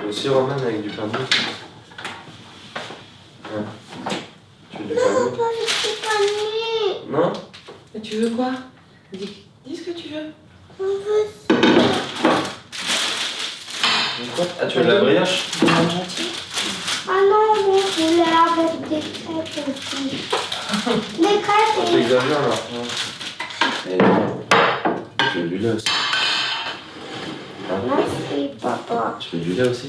Aussi Roman avec du pain de mie. Ouais. Tu veux du pain de mie? Non? Mais tu veux quoi? Dis ce que tu veux. Ah, tu veux de la brioche? Ah non, bon, je voulais avec des crêpes aussi. Des crêpes Oh, t'exagères là. Et non. Tu veux du lait aussi? Hein? Merci, papa. Tu veux du lait aussi?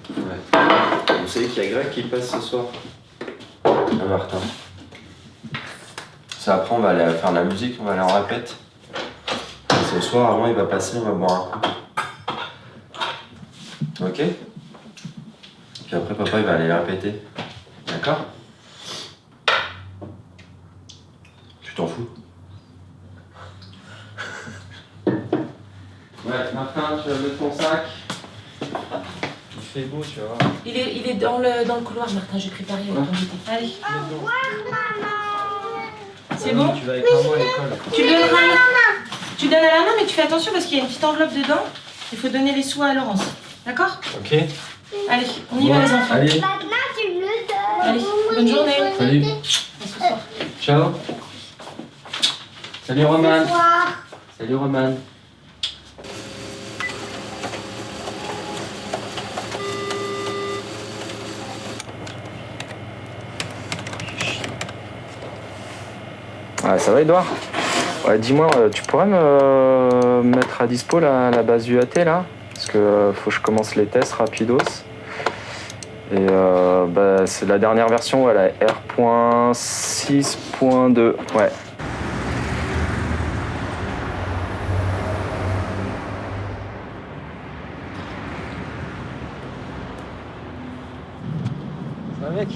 Ouais. Vous savez qu'il y a Greg qui passe ce soir? Ah, Martin. Ça, après, on va aller faire de la musique, on va aller en répète. Et ce soir, avant, il va passer, on va boire un coup. Ok? Puis après, papa, il va aller répéter. D'accord? Tu t'en fous? Ouais, Martin, tu vas mettre ton sac. Il fait beau, tu vois. Il est dans le couloir, Martin, j'ai préparé avec ton goûter. Allez. Au revoir, maman. C'est bon? Tu vas avec maman à l'école. Tu le donneras à la main. Tu le donnes à la main, mais tu fais attention parce qu'il y a une petite enveloppe dedans. Il faut donner les sous à Laurence. D'accord? Ok. Allez, on y va les enfants. Allez. Maintenant, tu me le donnes. Allez, bonne journée. Salut. À ce soir. Ciao. Salut Roman. Au revoir. Salut Roman. Ouais, ça va Edouard? Ouais, dis-moi, tu pourrais me mettre à dispo la base UAT là? Parce que faut que je commence les tests rapidos. Et bah, c'est la dernière version, ouais, la R.6.2. Ouais. Ça va mec?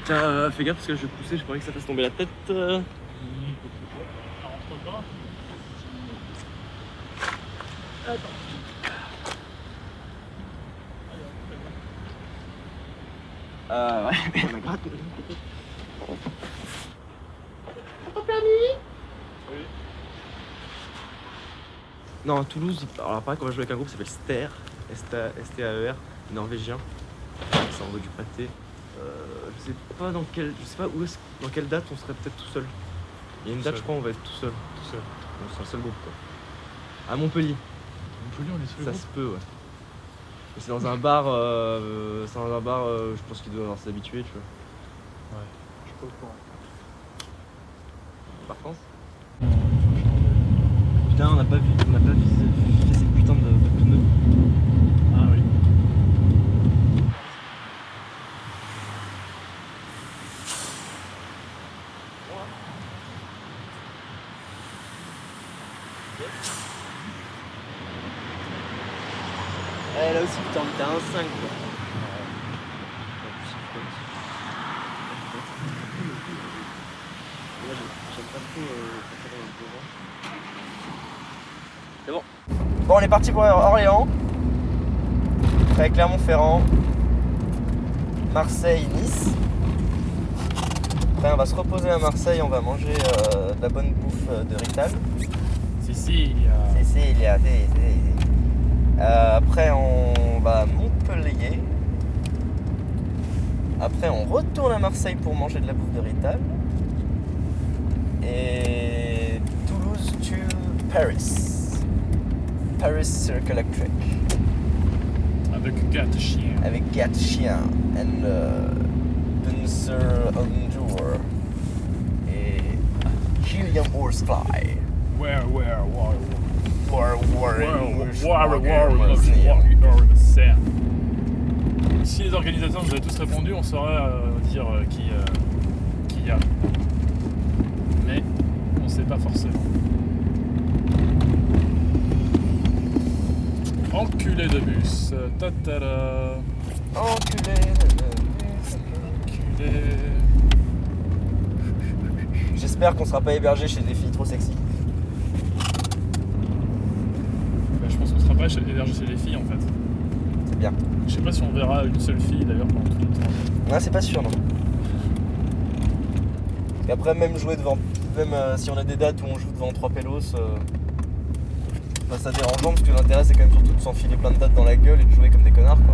Tiens, fais gaffe parce que je vais pousser, je croyais que ça fasse tomber la tête. Ouais, mais elle m'a gratté. Non, à Toulouse, alors pareil, quand on va jouer avec un groupe qui s'appelle Ster, S-T-A-E-R, norvégien. Ça envoie du pâté. Je sais pas dans quelle, je sais pas où dans quelle date on serait peut-être tout seul. Il y a une date, je crois, on va être tout seul. Tout seul. On sera le seul groupe, quoi. À Montpellier. Montpellier, on est seul. Ça se peut, ouais. Mais c'est dans un bar, je pense qu'il doit avoir s'habituer, tu vois. Ouais, je suis pas au courant. Par France. Putain, on n'a pas vu fait cette putain de pneus. Ah oui. Eh, là aussi, putain, t'as un 5 quoi. Bon, on est parti pour Orléans. Après Clermont-Ferrand. Marseille, Nice. Après, on va se reposer à Marseille, on va manger de la bonne bouffe de Rital. Sicilia. Sicilia, après, on va à Montpellier. Après, on retourne à Marseille pour manger de la bouffe de Rital. Et Toulouse to Paris. Paris Circle Electric. Avec 4 chiens. Avec 4 chiens. And Dunser Onjour. Et Gilliam Horsefly. Where, si les organisateurs nous avaient tous répondu, on saurait dire qui y a. Mais on sait pas forcément. Enculé de bus. Tatara. Enculé de bus. Enculé. J'espère qu'on sera pas hébergé chez des filles trop sexy. Bah, je pense qu'on sera pas hébergé chez les filles en fait. C'est bien. Je sais pas si on verra une seule fille d'ailleurs pendant tout le temps. Non, c'est pas sûr, non. Parce qu'après, même jouer devant. Même si on a des dates où on joue devant 3 pélos, bah, ça dérangeant parce que l'intérêt c'est quand même surtout de s'enfiler plein de dates dans la gueule et de jouer comme des connards quoi.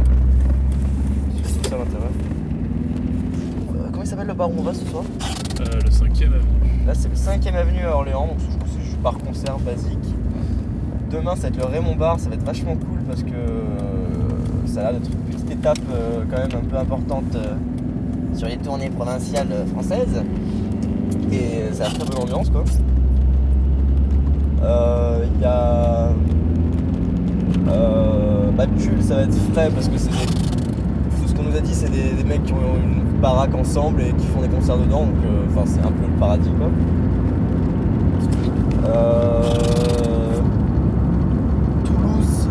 C'est tout ça l'intérêt. Comment il s'appelle le bar où on va ce soir? Le 5e avenue. Là c'est le 5ème avenue à Orléans, donc je trouve que c'est juste bar concert basique. Demain ça va être le Raymond Bar, ça va être vachement cool parce que ça a l'air d'être une petite étape quand même un peu importante sur les tournées provinciales françaises. Et ça a très bonne ambiance quoi. Il y a Tulle, ça va être frais parce que c'est tout ce qu'on nous a dit, c'est des mecs qui ont une baraque ensemble et qui font des concerts dedans, donc c'est un peu le paradis quoi. Toulouse,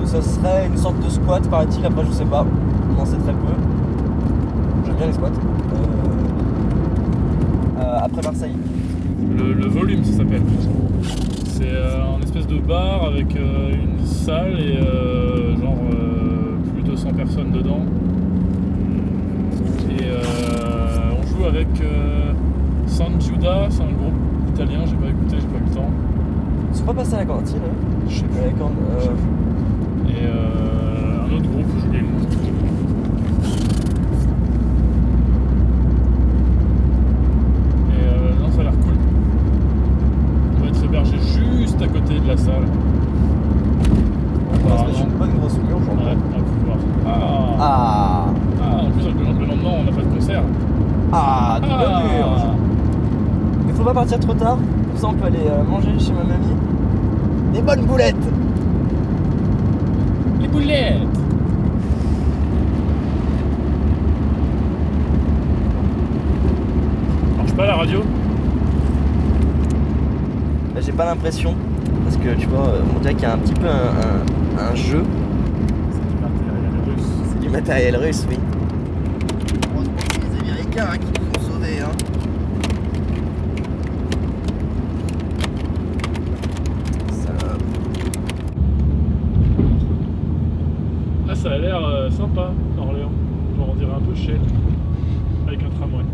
ça serait une sorte de squat paraît-il, après je sais pas, on en sait très peu. J'aime bien les squats. Après Marseille. Le volume ça s'appelle. C'est un espèce de bar avec une salle et plus de 100 personnes dedans. Et on joue avec San Giuda, c'est un groupe italien, j'ai pas écouté, j'ai pas eu le temps. Ils sont pas passés à la cantine, hein. Je sais pas. Et un autre groupe, j'ai oublié le nom. Ça a l'air cool. On va être hébergé juste à côté de la salle. On va se mettre une bonne grosse mur aujourd'hui. Ouais, on va pouvoir. Ah En plus, le lendemain, on n'a pas de concert. Ah, de bonne mur. Il faut pas partir trop tard, comme ça on peut aller manger chez ma mamie. Des bonnes boulettes. Les boulettes. Marche pas la radio? Bah, j'ai pas l'impression, parce que tu vois, on dirait qu'il y a un petit peu un jeu. C'est du matériel russe. C'est du matériel russe, oui. Heureusement que c'est les Américains qui nous ont sauvés, hein. Ah, ça a l'air sympa, Orléans. Genre, on dirait un peu Shell, avec un tramway.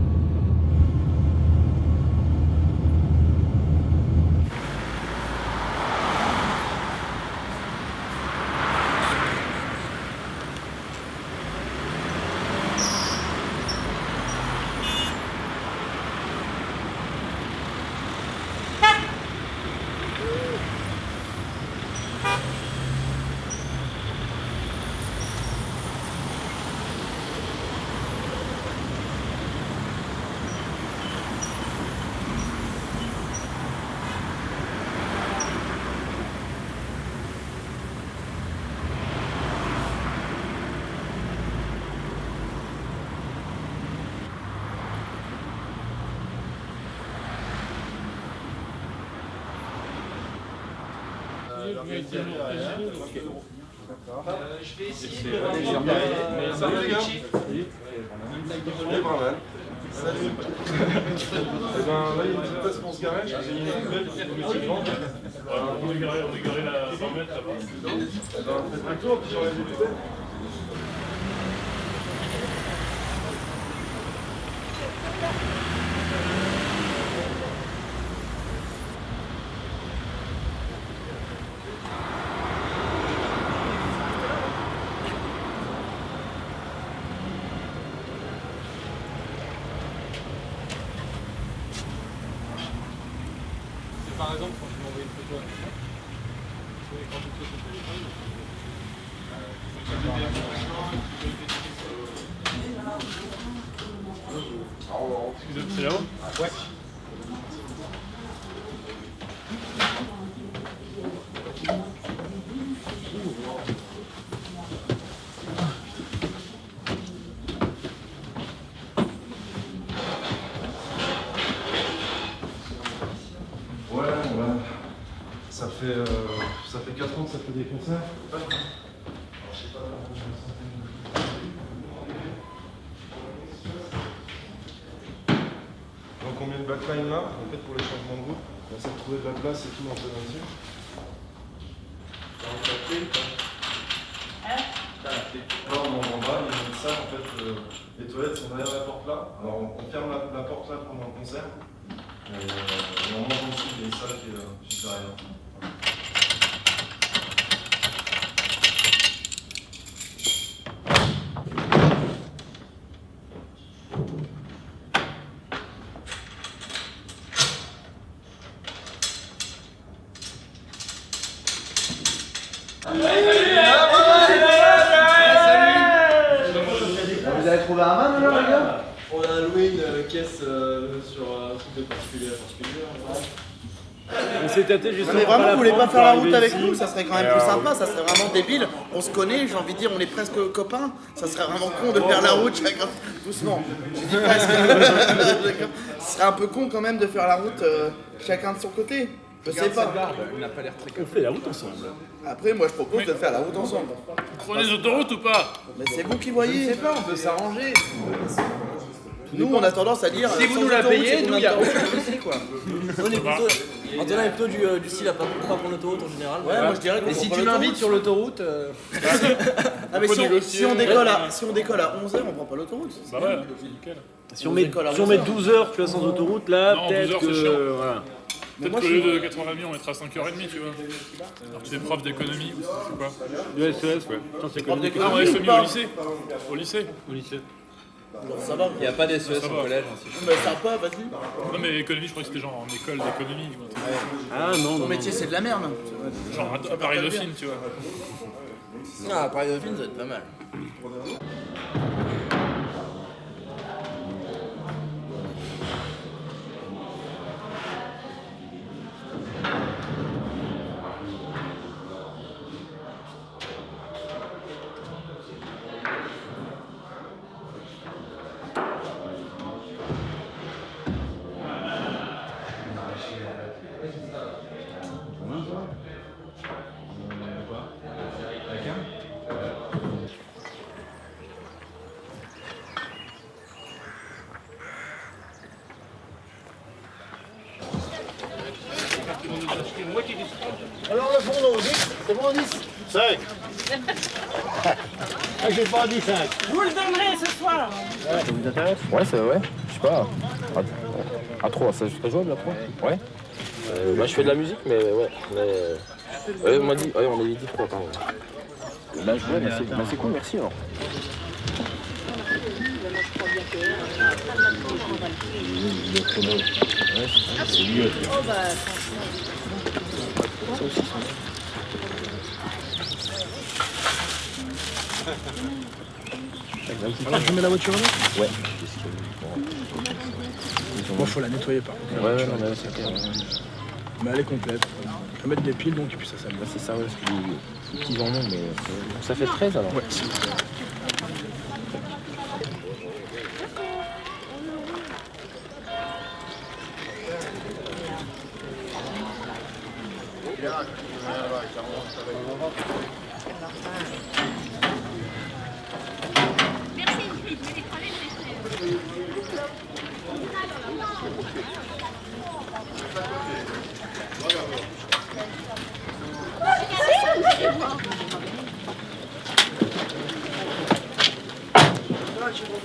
Je vais essayer de me salut les gars. Salut Brian. Salut. Eh ben là il y a une petite place pour se garer. J'ai une nouvelle petite vente. On est garé à 100 mètres là-bas. Un tour, puis j'aurais dû le faire. Par exemple, quand tu m'envoies une photo à ça, quand tu fais ton téléphone, excusez-moi, c'est là-haut? Ouais. Ça fait 4 ans que ça fait des concerts. Donc on met le backline là, en fait pour les changements de groupe. On essaie de trouver de la place et tout un peu là-dessus. Là on est en bas, il y a une salle en fait, les toilettes sont derrière la porte là. Alors on ferme la porte là pendant le concert. Et on monte en dessous, il y a une salle qui est juste derrière. Vous avez trouvé un van alors les gars? On a loué une caisse sur un truc de particulier. On s'est tâté justement. Mais vraiment, vous voulez pas faire la route avec nous? Ça serait quand même plus sympa, ça serait vraiment débile. On se connaît, j'ai envie de dire, on est presque copains. Ça serait vraiment con de faire la route chacun doucement. Je dis presque. Ce serait un peu con quand même de faire la route chacun de son côté. Je sais pas. On fait la route ensemble. Après, moi je propose de faire la route ensemble. Prenez les autoroutes ou pas? Mais c'est vous qui voyez. Je sais pas, on peut s'arranger. Nous, on a tendance à dire. Si vous nous la payez, nous, il y a aucun souci quoi. On est plutôt, Antonin est plutôt du style à pas prendre l'autoroute en général. Ouais, moi je dirais qu'on Et si prend tu l'autoroute. m'invites sur l'autoroute. Ah, mais si on décolle à 11h, on prend pas l'autoroute. Bah ouais, c'est nickel. Si on met 12 heures, tu vois, sans autoroute, là, Non, 12 heures, peut-être c'est chiant. que. Voilà. Peut-être qu'au lieu de 80 on mettra 5h30, tu vois. Alors tu es prof d'économie ou je sais pas. Du SES, ouais. Putain, c'est Prof que. d'économie. Ah, on est ou semi pas au lycée. Au lycée. Au lycée. Ça va. Il n'y a pas d'SES Ça au va. collège. Mais sympa, vas-y. Non mais économie, je crois que c'était genre en école d'économie. ou un truc. Ah non, Ton non. métier c'est de la merde. Genre à Paris Dauphine, tu vois. Ah, Paris Dauphine, ça va être pas mal. Alors le fond d'eau, 10, c'est bon 10 5. Ah, j'ai pas dit 5. Vous le donnerez ce soir. Ça vous intéresse? Ouais, c'est ouais. Je sais pas. À 3, ça serait jouable à 3? Ouais. Moi je fais de la musique, mais ouais. On m'a dit, on a dit 3 pardon. Bah, je vois, c'est cool, merci alors. Alors, je mets la voiture là? Ouais. Bon, faut la nettoyer par contre. Ouais, non, mais c'est clair. Mais elle est complète. Je vais mettre des piles donc et puis ça s'allume. C'est ça, ouais, parce que les petits en ont, mais ça fait 13 alors. Ouais, c'est C'est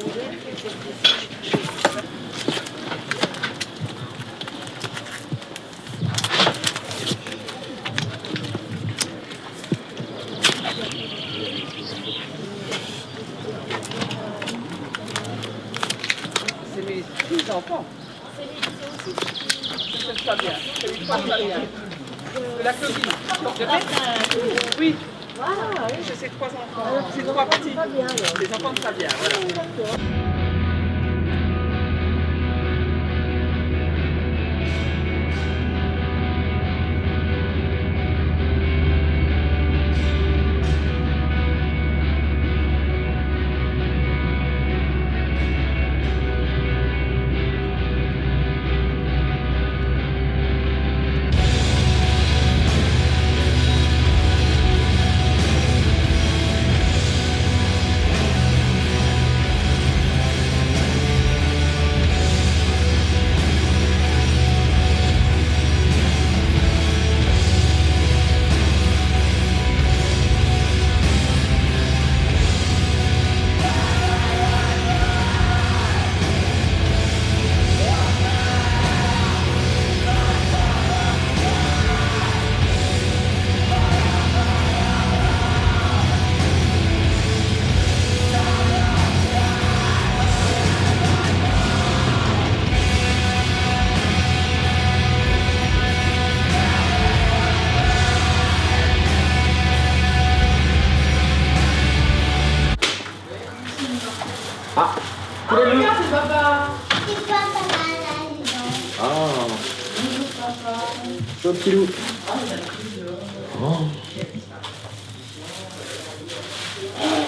mes petits-enfants. C'est pas bien. C'est les trois pas bien. La copine. Oui. Ah oui, j'ai ces trois enfants. Ces trois petits. Les enfants de Fabien, voilà. Regarde, c'est papa. C'est papa là. Ah. Bonjour papa. Chaud petit loup. Oh.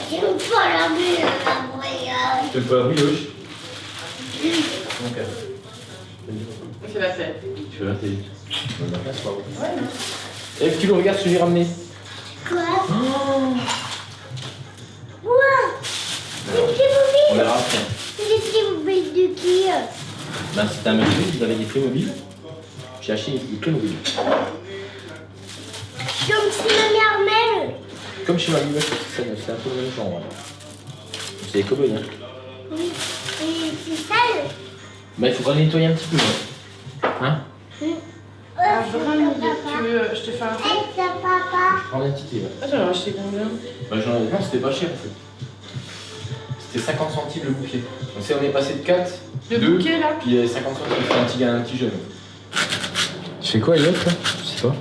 J'aime pas la bulle, la brioche. Tu veux pas la brioche? Ok. On fait la fête. Tu fais la télé. On a la place, quoi. Et petit loup, regarde ce que j'ai ramené. Quoi? Oh. Ouah. C'est des Playmobil. On verra après. C'est des Playmobil de qui? Bah, c'était un monsieur, vous avez des Playmobil. J'ai acheté des Playmobil. Comme si mamie Armelle. Comme chez Mamie, c'est un peu le même genre. Ouais. C'est des cow-boys, hein. Oui. Et c'est sale. Bah, il faudra le nettoyer un petit peu. Ouais. Hein? Ah, vraiment, tu veux, je te fais un thé? C'est papa. Prends un petit thé, ouais. Ah, j'en ai acheté combien? Bah, non, c'était pas cher en fait. C'était 50 centimes le bouquet. Donc, on est passé de 4, Le 2, bouquet là? puis 50 centimes, c'est un petit gars, un petit jeune. Tu fais quoi, Elliot, là? Je sais pas.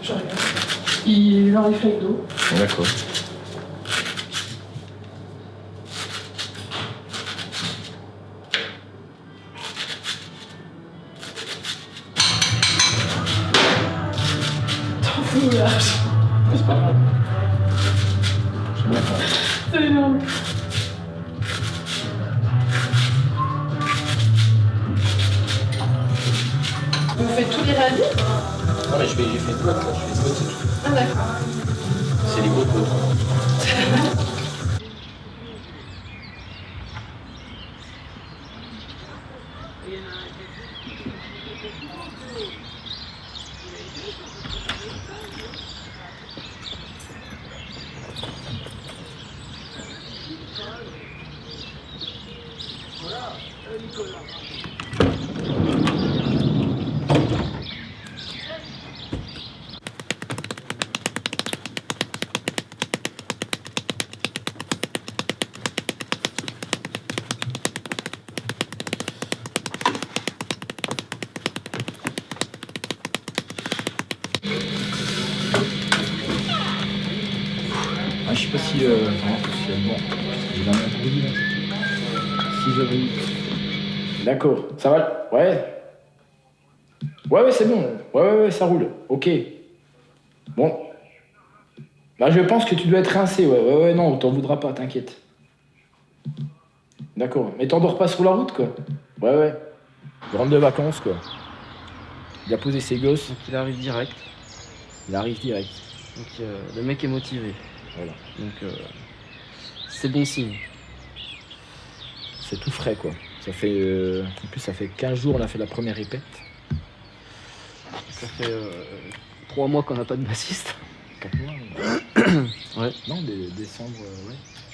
Je regarde. Il en réfléchit d'eau. D'accord. T'en fous là. C'est pas grave. J'aime bien ça. C'est énorme. Vous faites tous les radis? Non, mais j'ai fait une boîte là, je fais une boîte, c'est tout. Ah, d'accord. C'est les gros potes. Ah, je sais pas si. Bon, j'ai vraiment produit là. 6h08. D'accord, ça va? Ouais. Ouais, c'est bon. Ouais, ça roule. Ok. Bon. Bah, je pense que tu dois être rincé. Ouais, non, on t'en voudra pas, t'inquiète. D'accord. Mais t'endors pas sur la route, quoi. Ouais. Il rentre de vacances, quoi. Il a posé ses gosses. Donc il arrive direct. Il arrive direct. Donc le mec est motivé. Voilà. Donc c'est bon signe. C'est tout frais, quoi. Ça fait. En plus, ça fait 15 jours, on a fait la première répète. Ça fait 3 mois qu'on n'a pas de bassiste. 4 mois. Ouais. Non, décembre,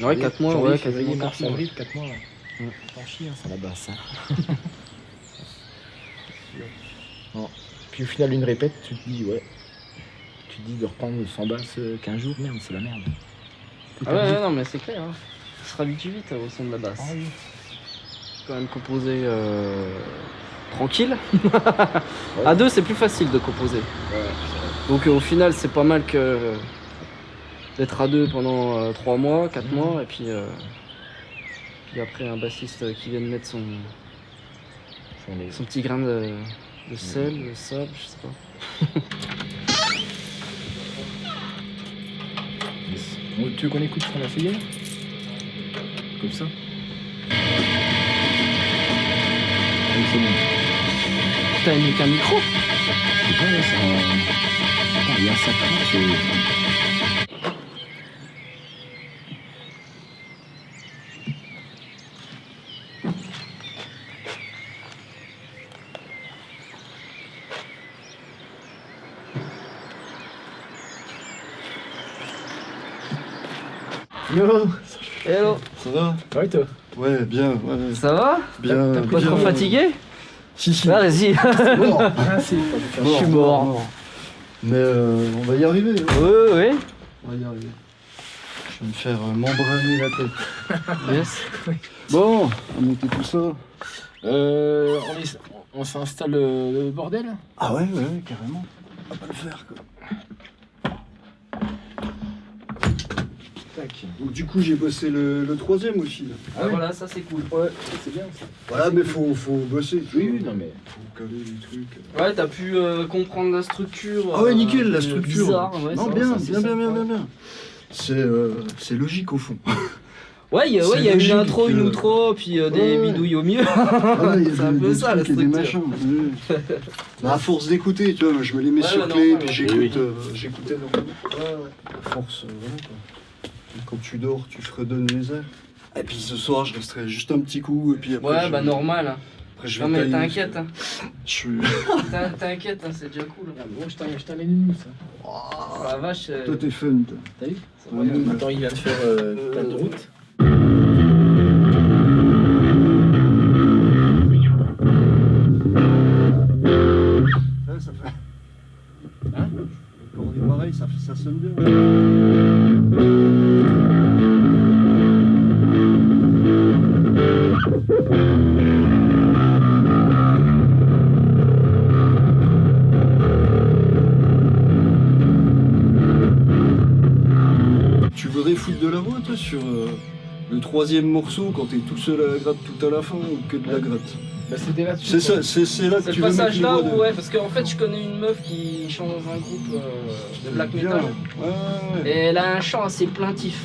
ouais. Ouais, 4 mois, janvier, ouais, février, quasiment mars, 4 mois. avril, 4 mois. Ouais. T'en chies, hein, ça la basse. Bon. Puis au final, une répète, tu te dis, ouais. Tu te dis de reprendre sans basse 15 jours, merde, c'est la merde. Ah ouais, non, mais c'est clair. Hein. Tu te habitues vite au son de la basse. Ah oui. Quand même composer tranquille. À deux, c'est plus facile de composer. Ouais, donc au final, c'est pas mal que d'être à deux pendant 3 mois, 4 mois, et puis après un bassiste qui vient de mettre son petit grain de sel, de sable, je sais pas. Tu veux qu'on écoute ce qu'on a fait hier? Comme ça? Oui, c'est bon. T'as mis qu'un micro? C'est pas là, ça. Attends, il y a un sac Yo. Hello. Ça va? Ça va et toi? Ouais, bien, ouais. Ça va? Bien. Pas trop fatigué? Si. Ah, vas-y. Mort. Je suis mort. Mais on va y arriver. Hein. Ouais. On va y arriver. Je vais me faire m'embraser la tête. Yes. Bon, on va monter tout ça. On s'installe le bordel? Ah ouais, carrément. On va pas le faire, quoi. Tac. Donc du coup, j'ai bossé le troisième aussi. Là. Ah ouais. Voilà, ça c'est cool. Ouais, c'est bien ça. Voilà, mais faut bosser. Oui, non mais... Faut caler les trucs. Ouais, t'as pu comprendre la structure. Ah ouais, nickel, la structure. Bizarre, ouais, non, ça, bien. C'est logique au fond. Ouais, il y a logique, une intro, une outro, puis des bidouilles au milieu. C'est un peu ça la trucs et des structure. machins. Bah, à force d'écouter, tu vois, moi, je me les mets sur clé, puis j'écoutais normalement. À force, voilà quoi. Quand tu dors, tu fredonnes les airs. Et puis ce soir, je resterai juste un petit coup, et puis après. Ouais, bah normal. Après, je vais non mais tailler. t'inquiète. Hein. Je suis. T'inquiète, hein, c'est déjà cool. Ah, bon, je t'en ai une mousse. Oh la vache. Toi, t'es fun, toi. T'as vu? Maintenant, il vient de faire plein de route. Ça fait. Hein? Quand on est pareil, ça sonne bien. Tu voudrais foutre de la voix, toi, sur le troisième morceau, quand t'es tout seul à la gratte tout à la fin, ou que de la gratte? Bah c'était là. C'est ça, c'est là que tu veux mettre les passage là voix où, de... ouais, parce qu'en fait je connais une meuf qui chante dans un groupe de black Bien. metal. Ouais. Et elle a un chant assez plaintif.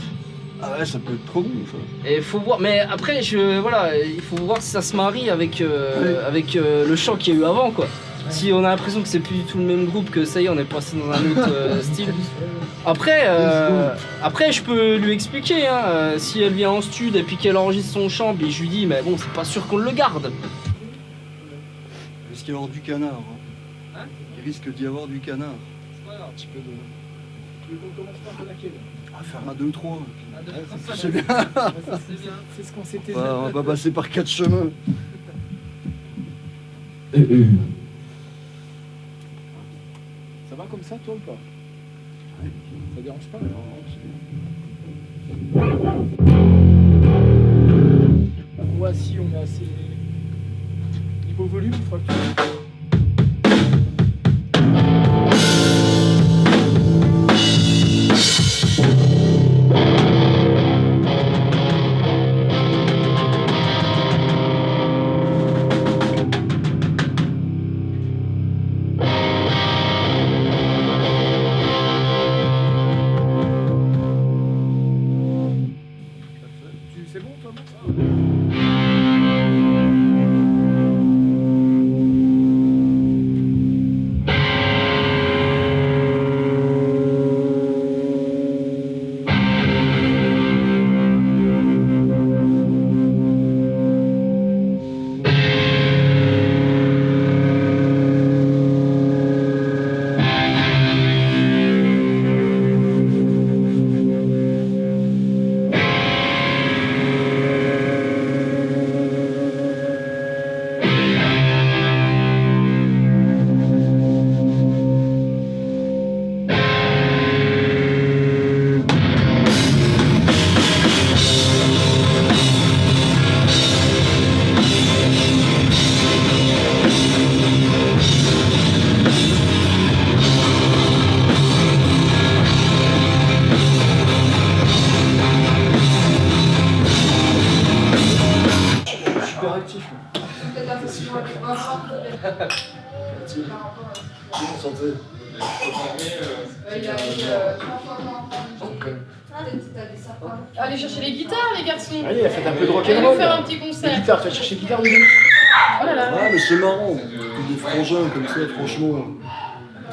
Ah ouais, ça peut être trop bon, ça. Et faut voir, mais après voilà, il faut voir si ça se marie avec le chant qu'il y a eu avant quoi. Si on a l'impression que c'est plus du tout le même groupe, que ça y est on est passé dans un autre style. Après je peux lui expliquer hein, si elle vient en stud et puis qu'elle enregistre son chant, puis je lui dis mais bon c'est pas sûr qu'on le garde. Il risque d'y avoir du canard. Hein? Il risque d'y avoir du canard. C'est pas grave. Un petit peu de... Tu veux qu'on commence par laquelle? On va faire un 2-3. C'est bien. C'est ce qu'on s'était dit. On va passer par 4 chemins. Ça va comme ça toi ou pas? Ça dérange pas? Ouais, si on est assez... Niveau volume, il faudra que tu... C'est bon toi, bon? actif. Peut-être un peu plus loin avec Vincent. Santé. Il a eu 3 fois moins. Allez chercher les guitares, les garçons. Allez, faites un peu de Allez rock'n'roll. nous faire un petit concert. Les guitares, tu vas chercher les guitares, oui. Oh là là. Ah, mais c'est marrant. Des frangins comme ça, franchement.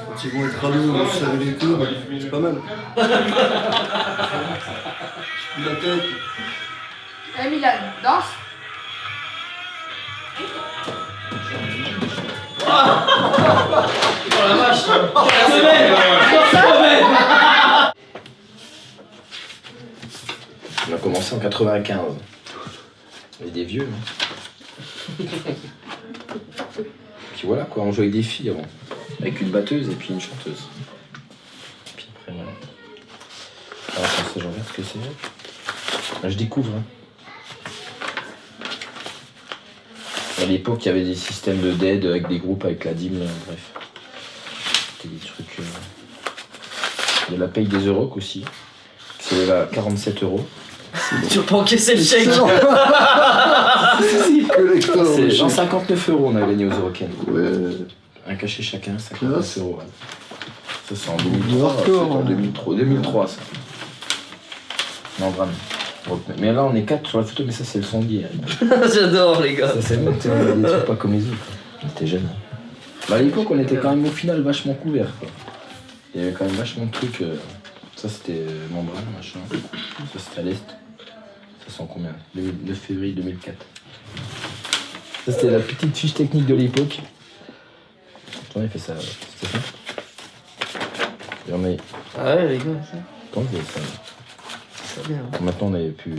Quand ils vont être à l'eau, vous savez les cours, c'est pas mal. Je coupe la tête. Allez Milan, danse. Oh la vache. On a commencé en 95. On est des vieux. Hein. Puis voilà quoi, on jouait avec des filles avant. Avec une batteuse et puis une chanteuse. Puis après voilà. Alors ça, je regarde ce que c'est. Là, je découvre. Hein. À l'époque, il y avait des systèmes de dead avec des groupes avec la dîme, bref. C'était des trucs. Il y a la paye des Euroc aussi. C'est là 47 €. Tu vas pas encaisser le chèque. C'est genre 59 €, on a gagné aux Eurocaines. Ouais. Un cachet chacun, 59 €. Ouais. Ça c'est en 2003. En 2003 ça. Non vraiment. Mais là on est 4 sur la photo, mais ça c'est le son guide. J'adore les gars. Ça c'est bon, on a des trucs pas comme les autres. On était jeunes. Bah, à l'époque on était quand même au final vachement couverts. Quoi. Il y avait quand même vachement de trucs. Ça c'était Membrane, machin. Ça c'était à l'Est. Ça sent combien 9 février 2004. Ça c'était la petite fiche technique de l'époque. J'en ai fait ça, c'était ça. Et on est... Ah ouais les gars, ça. Quand vous avez ça Ça bien. Hein. Maintenant on avait pu...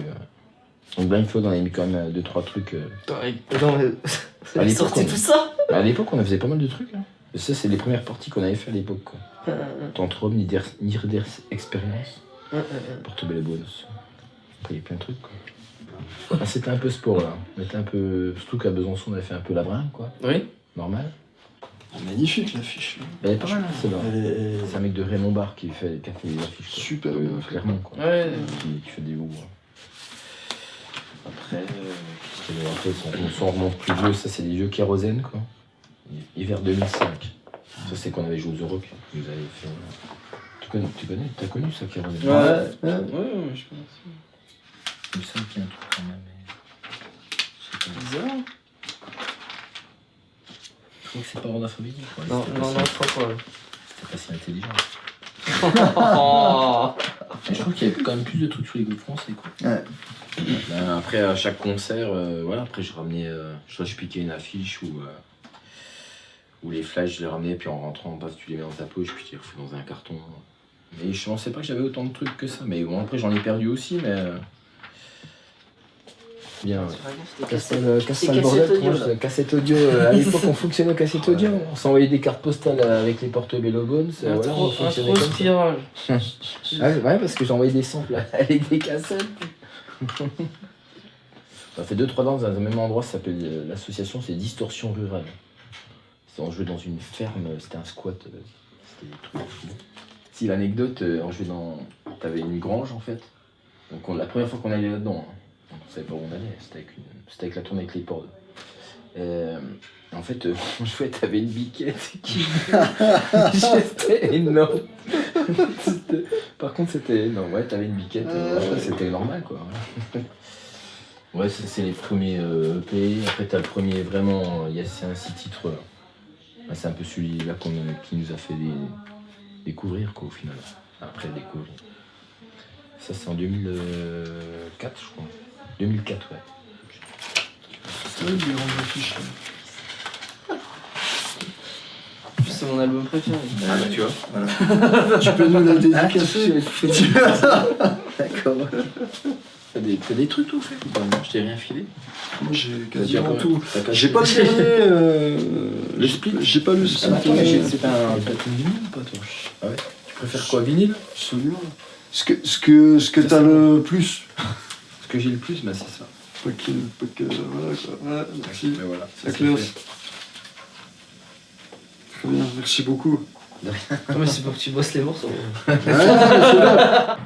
En blindfold on avait mis quand même 2-3 trucs... Non mais... À l'époque, sorti tout ça. À l'époque on faisait pas mal de trucs. Hein. Et ça c'est les premières parties qu'on avait fait à l'époque. Tantrum, Nirders Experience, Portobello Bonus. Après il y a plein de trucs quoi. Ah, c'était un peu sport là. On était un peu... Surtout qu'à Besançon on avait fait un peu la bringue quoi. Oui. Normal. Magnifique l'affiche. Elle est pas mal, hein, c'est vrai. C'est un mec de Raymond Barre qui a fait les affiches. Quoi. Super bien. Clairement, quoi. Ouais. Qui fait des hauts. Après, on remonte plus vieux, ça c'est des vieux kérosène, quoi. Hiver 2005. Ça c'est qu'on avait joué aux Euroc. Vous avez fait. T'as connu ça, kérosène? Ouais, je connais. Il me semble qu'il y a un truc quand même. Bizarre. Je crois que c'est pas Ronaphobie. Non, je crois pas. C'était pas si intelligent. Je crois qu'il y avait quand même plus de trucs sur les groupes français, quoi. Ouais. Après, à chaque concert, voilà, après je ramenais, soit je piquais une affiche ou les flashs, je les ramenais, puis en rentrant en bas, tu les mets dans ta poche, puis tu les refais dans un carton. Mais je pensais pas que j'avais autant de trucs que ça. Mais bon, après j'en ai perdu aussi, mais. Bien. Casse le bordel, cassette audio. À l'époque, on fonctionnait aux cassettes audio. On s'envoyait des cartes postales avec les Portobello Bones. Voilà, on fonctionnait comme spirale. Ouais, parce que j'envoyais des samples avec des cassettes. On a fait 2-3 ans dans un même endroit, ça s'appelle l'association, c'est Distorsion Rurale. On jouait dans une ferme, c'était un squat. C'était des trucs fous. Si l'anecdote, on jouait dans. T'avais une grange en fait. Donc la première fois qu'on allait là-dedans. On savait pas où on allait, c'était avec la tournée avec les portes. En fait, on jouait, t'avais une biquette qui... C'était énorme. Par contre, c'était énorme. Ouais, t'avais une biquette, c'était normal, quoi. Ouais, c'est les premiers EP. Après, t'as le premier, vraiment, c'est un 6 titres. C'est un peu celui-là qui nous a fait découvrir, quoi, au final. Après, découvrir. Ça, c'est en 2004, je crois. 2004, ouais. C'est vrai, il rend l'affiche. C'est mon album préféré. Ah bah tu vois, voilà. Tu peux nous la dédicacer. D'accord. T'as des trucs tout fait ou pas? Non, je t'ai rien filé. Moi j'ai quasiment tout. J'ai pas le dernier. Le split. J'ai pas le split. C'est un platine vinyle ou pas toi? Ah ouais. Tu préfères quoi, vinyle? Absolument. Ce que t'as le plus. Ce que j'ai le plus, bah c'est ça. Pas que voilà quoi. Ouais, merci. Mais voilà. La classe. Très bien, merci beaucoup. Non mais c'est pour que tu bosses les morceaux. Ouais, c'est là.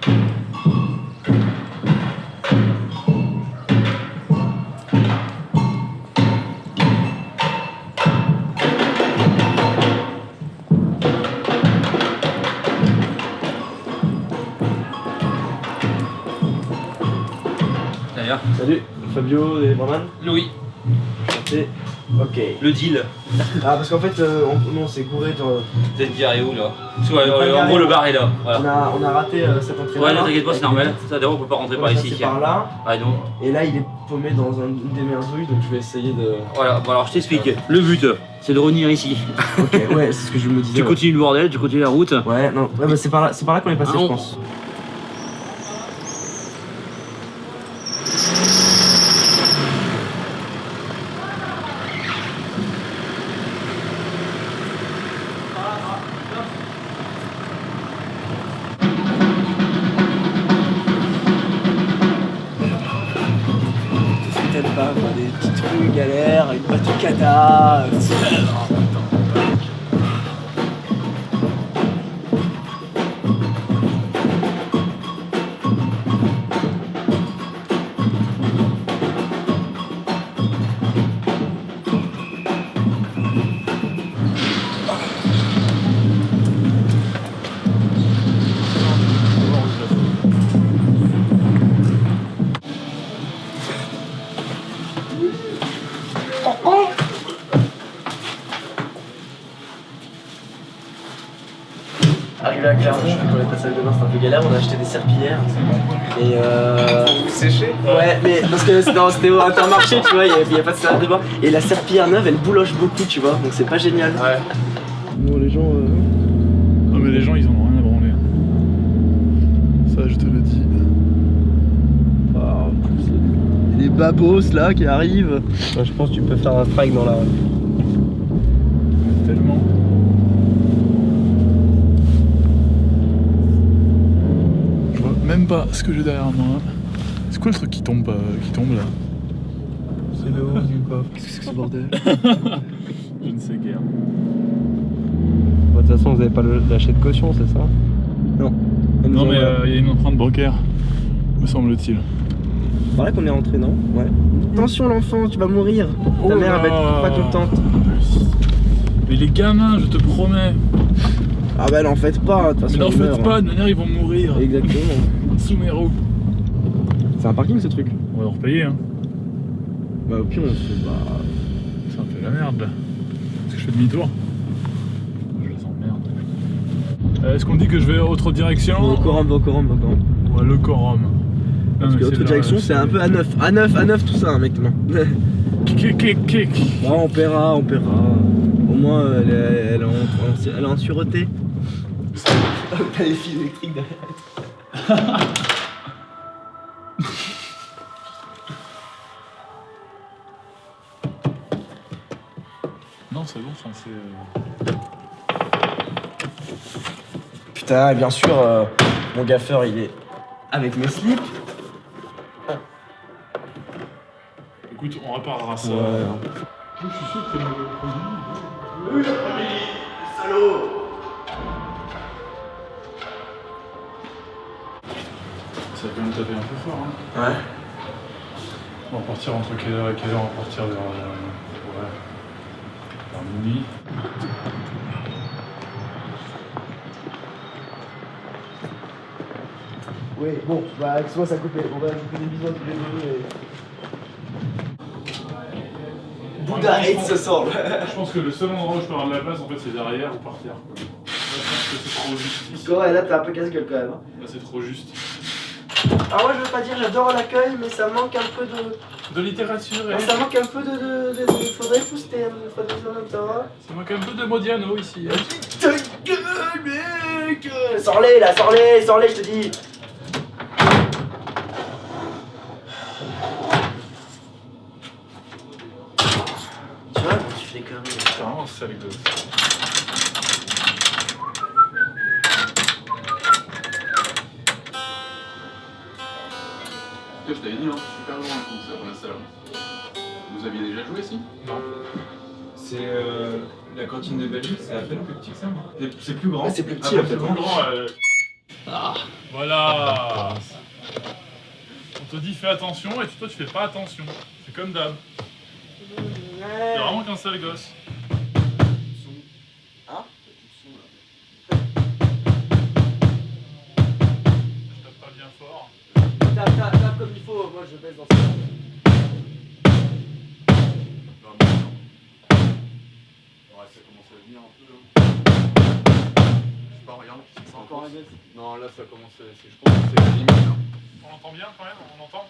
Salut, Fabio et Norman. Louis. Enchanté. Ok. Le deal. Ah, parce qu'en fait, on s'est gouré dans. Vous êtes garé où là? En gros, le bar est là. Voilà. On a raté cette entrée là. Ouais, ne t'inquiète pas, c'est normal. Ça, d'ailleurs, on peut pas rentrer par ici. C'est par là. Ah, non. Et là, il est paumé dans une des merdouilles, donc je vais essayer de. Voilà, bon, alors je t'explique. Le but, c'est de revenir ici. Ok, ouais, c'est ce que je me disais. Tu continues le bordel, tu continues la route. Ouais, non, ouais, bah c'est par là qu'on est passé, je pense. Des petits trucs galères, une batucada. Arrivé à Clermont, vu qu'on est passé à la salle de bain, c'était un peu galère, on a acheté des serpillères. Et Vous séchez? Ouais, mais parce que c'était au Intermarché, tu vois, il y a pas de salle de bain. Et la serpillière neuve, elle bouloche beaucoup, tu vois, donc c'est pas génial. Ouais. Bon, les gens. Non, mais les gens, ils en ont rien à branler. Ça, je te le dis. Ah, en plus, il y a des babos là qui arrivent. Ouais, je pense que tu peux faire un strike dans la rue. Tellement. Je vois même pas ce que j'ai derrière moi. C'est quoi le truc qui tombe là? C'est le haut du coffre. Qu'est-ce que c'est que ce bordel? Je ne sais guère. De toute façon, vous avez pas lâché de caution, c'est ça? Non. Non, mais il y a une empreinte bancaire, me semble-t-il. C'est par là qu'on est rentré, non? Ouais. Attention l'enfant, tu vas mourir. Ta mère elle va être pas contente. Mais les gamins, je te promets. Ah bah n'en faites pas, de toute façon. Mais n'en faites pas, de manière ils vont mourir. Exactement. Sous mes roues. C'est un parking ce truc? On va en repayer hein. Bah au pire on se fait bah... C'est un peu la merde là. Est-ce que je fais demi-tour? Je les emmerde. Est-ce qu'on dit que je vais autre direction? Au quorum. Ouais, le quorum. Parce que autre direction c'est un peu à neuf. À neuf tout ça hein, mec, non. Kick. Bon, on paiera. Au moins elle est en sûreté. T'as les fils électriques derrière. Non, c'est bon, enfin, c'est... Putain, et bien sûr, mon gaffeur il est avec mes slips. Écoute, on réparera ça. Ouais. Je suis sûr que c'est le produit. Oui, l'après-midi, salaud. Ça va quand même taper un peu fort, hein. Ouais. On va partir entre quelle heure et quelle heure? On va partir vers... vers minuit. Oui, bon, bah avec moi ça a coupé. On va couper des bisous à tous les deux et... Bouddha hate ce sort. Je pense que le seul endroit où je peux avoir de la place, en fait, c'est derrière ou par terre. Là, je pense que c'est trop juste ici. Ouais, là t'es un peu casse-gueule quand même. Hein. Là, c'est trop juste. Alors moi je veux pas dire j'adore l'accueil, mais ça manque un peu de... De littérature et... Ça manque un peu de... Faudrait booster un peu de même temps. Ça manque un peu de Modiano ici. Hein. Ta gueule, mec. Sors-les là, sors-les, je te dis. Tu vois, tu fais des conneries. C'est vraiment sale gosse. Je t'avais dit, hein, super loin le concert pour la salle. Vous aviez déjà joué ici? Non. C'est la cantine de Belgique, c'est à peine plus petit que ça. C'est plus grand. Ah, c'est plus petit, ah, en fait. C'est plus grand. Voilà. On te dit fais attention et toi tu fais pas attention. C'est comme d'hab. C'est vraiment qu'un sale gosse. Hein? Je tape pas bien fort. Tape comme il faut, moi je baisse dans ce cas. ça commence à venir un peu là. Je sais pas, regarde. C'est encore un baisse. Non, là ça commence à... Je pense que c'est la limite là. On entend bien quand même, on entend.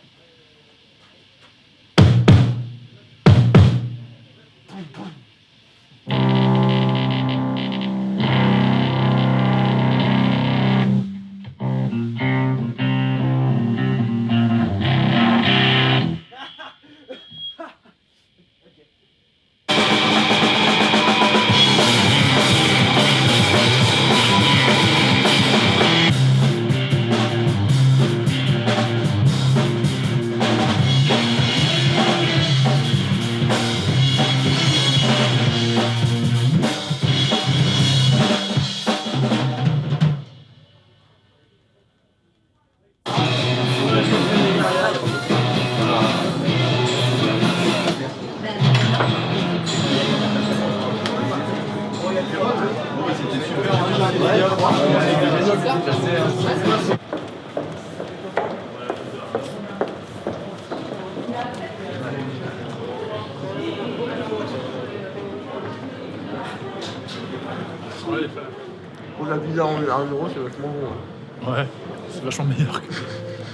Pour la pizza en 1€, c'est vachement bon. Ouais, c'est vachement meilleur que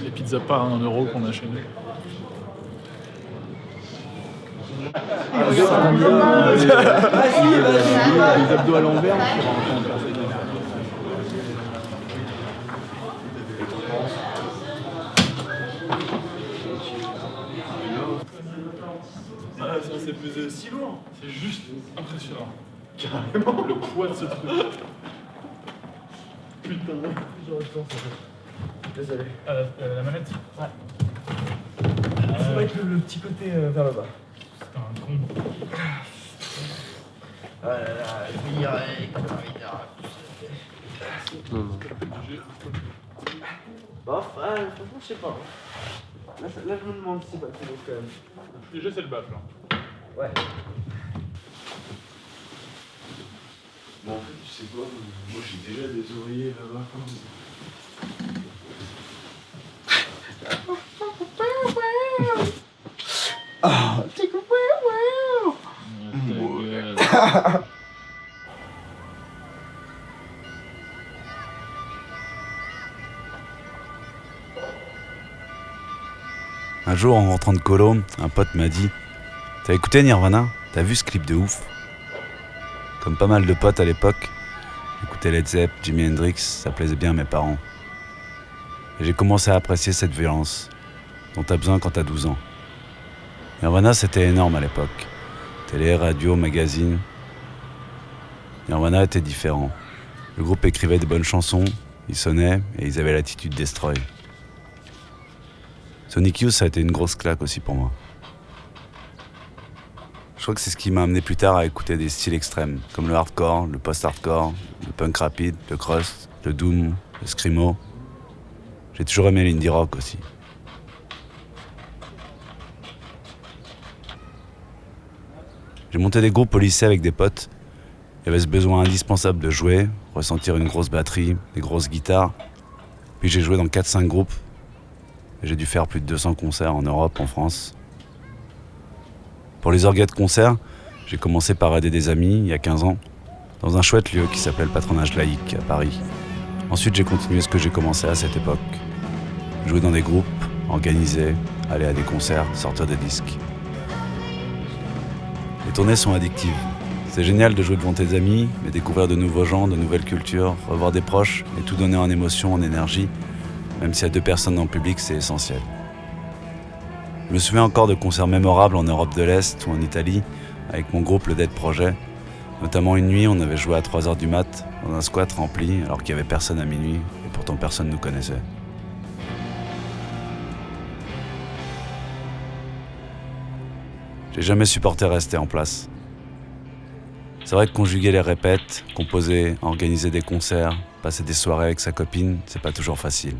les pizzas pas à 1€ qu'on a chez nous. Les abdos à l'envers, Ça c'est pesé si lourd, c'est juste impressionnant. Carrément le poids de ce truc. Putain, j'aurais peur ça. Désolé. La manette? Ouais. C'est vrai que le petit côté vers le bas. C'est un con. Ah là là, je vais y aller. Bof, franchement, je sais pas. Là, je me demande si c'est pas trop quand même. Déjà, c'est le baf là. Ouais. Bon, en fait, tu sais quoi, moi j'ai déjà des oreillers là-bas. Ah, t'es coupé, Un jour, en rentrant de colo, un pote m'a dit « T'as écouté Nirvana? T'as vu ce clip de ouf ?» Comme pas mal de potes à l'époque, j'écoutais Led Zepp, Jimi Hendrix, ça plaisait bien à mes parents. Et j'ai commencé à apprécier cette violence dont t'as besoin quand t'as 12 ans. Nirvana, c'était énorme à l'époque. Télé, radio, magazine. Nirvana était différent. Le groupe écrivait de bonnes chansons, ils sonnaient et ils avaient l'attitude destroy. Sonic Youth, ça a été une grosse claque aussi pour moi. Je crois que c'est ce qui m'a amené plus tard à écouter des styles extrêmes, comme le hardcore, le post-hardcore, le punk rapide, le crust, le doom, le screamo. J'ai toujours aimé l'indie rock aussi. J'ai monté des groupes au lycée avec des potes. Il y avait ce besoin indispensable de jouer, ressentir une grosse batterie, des grosses guitares. Puis j'ai joué dans 4-5 groupes. Et j'ai dû faire plus de 200 concerts en Europe, en France. Pour les orgas de concerts, j'ai commencé par aider des amis, il y a 15 ans, dans un chouette lieu qui s'appelait le Patronage Laïque, à Paris. Ensuite, j'ai continué ce que j'ai commencé à cette époque. Jouer dans des groupes, organiser, aller à des concerts, sortir des disques. Les tournées sont addictives. C'est génial de jouer devant tes amis, mais découvrir de nouveaux gens, de nouvelles cultures, revoir des proches et tout donner en émotion, en énergie. Même s'il y a 2 personnes dans le public, c'est essentiel. Je me souviens encore de concerts mémorables en Europe de l'Est ou en Italie, avec mon groupe le Dead Project. Notamment une nuit, on avait joué à 3h du mat, dans un squat rempli, alors qu'il n'y avait personne à minuit, et pourtant personne ne nous connaissait. J'ai jamais supporté rester en place. C'est vrai que conjuguer les répètes, composer, organiser des concerts, passer des soirées avec sa copine, c'est pas toujours facile.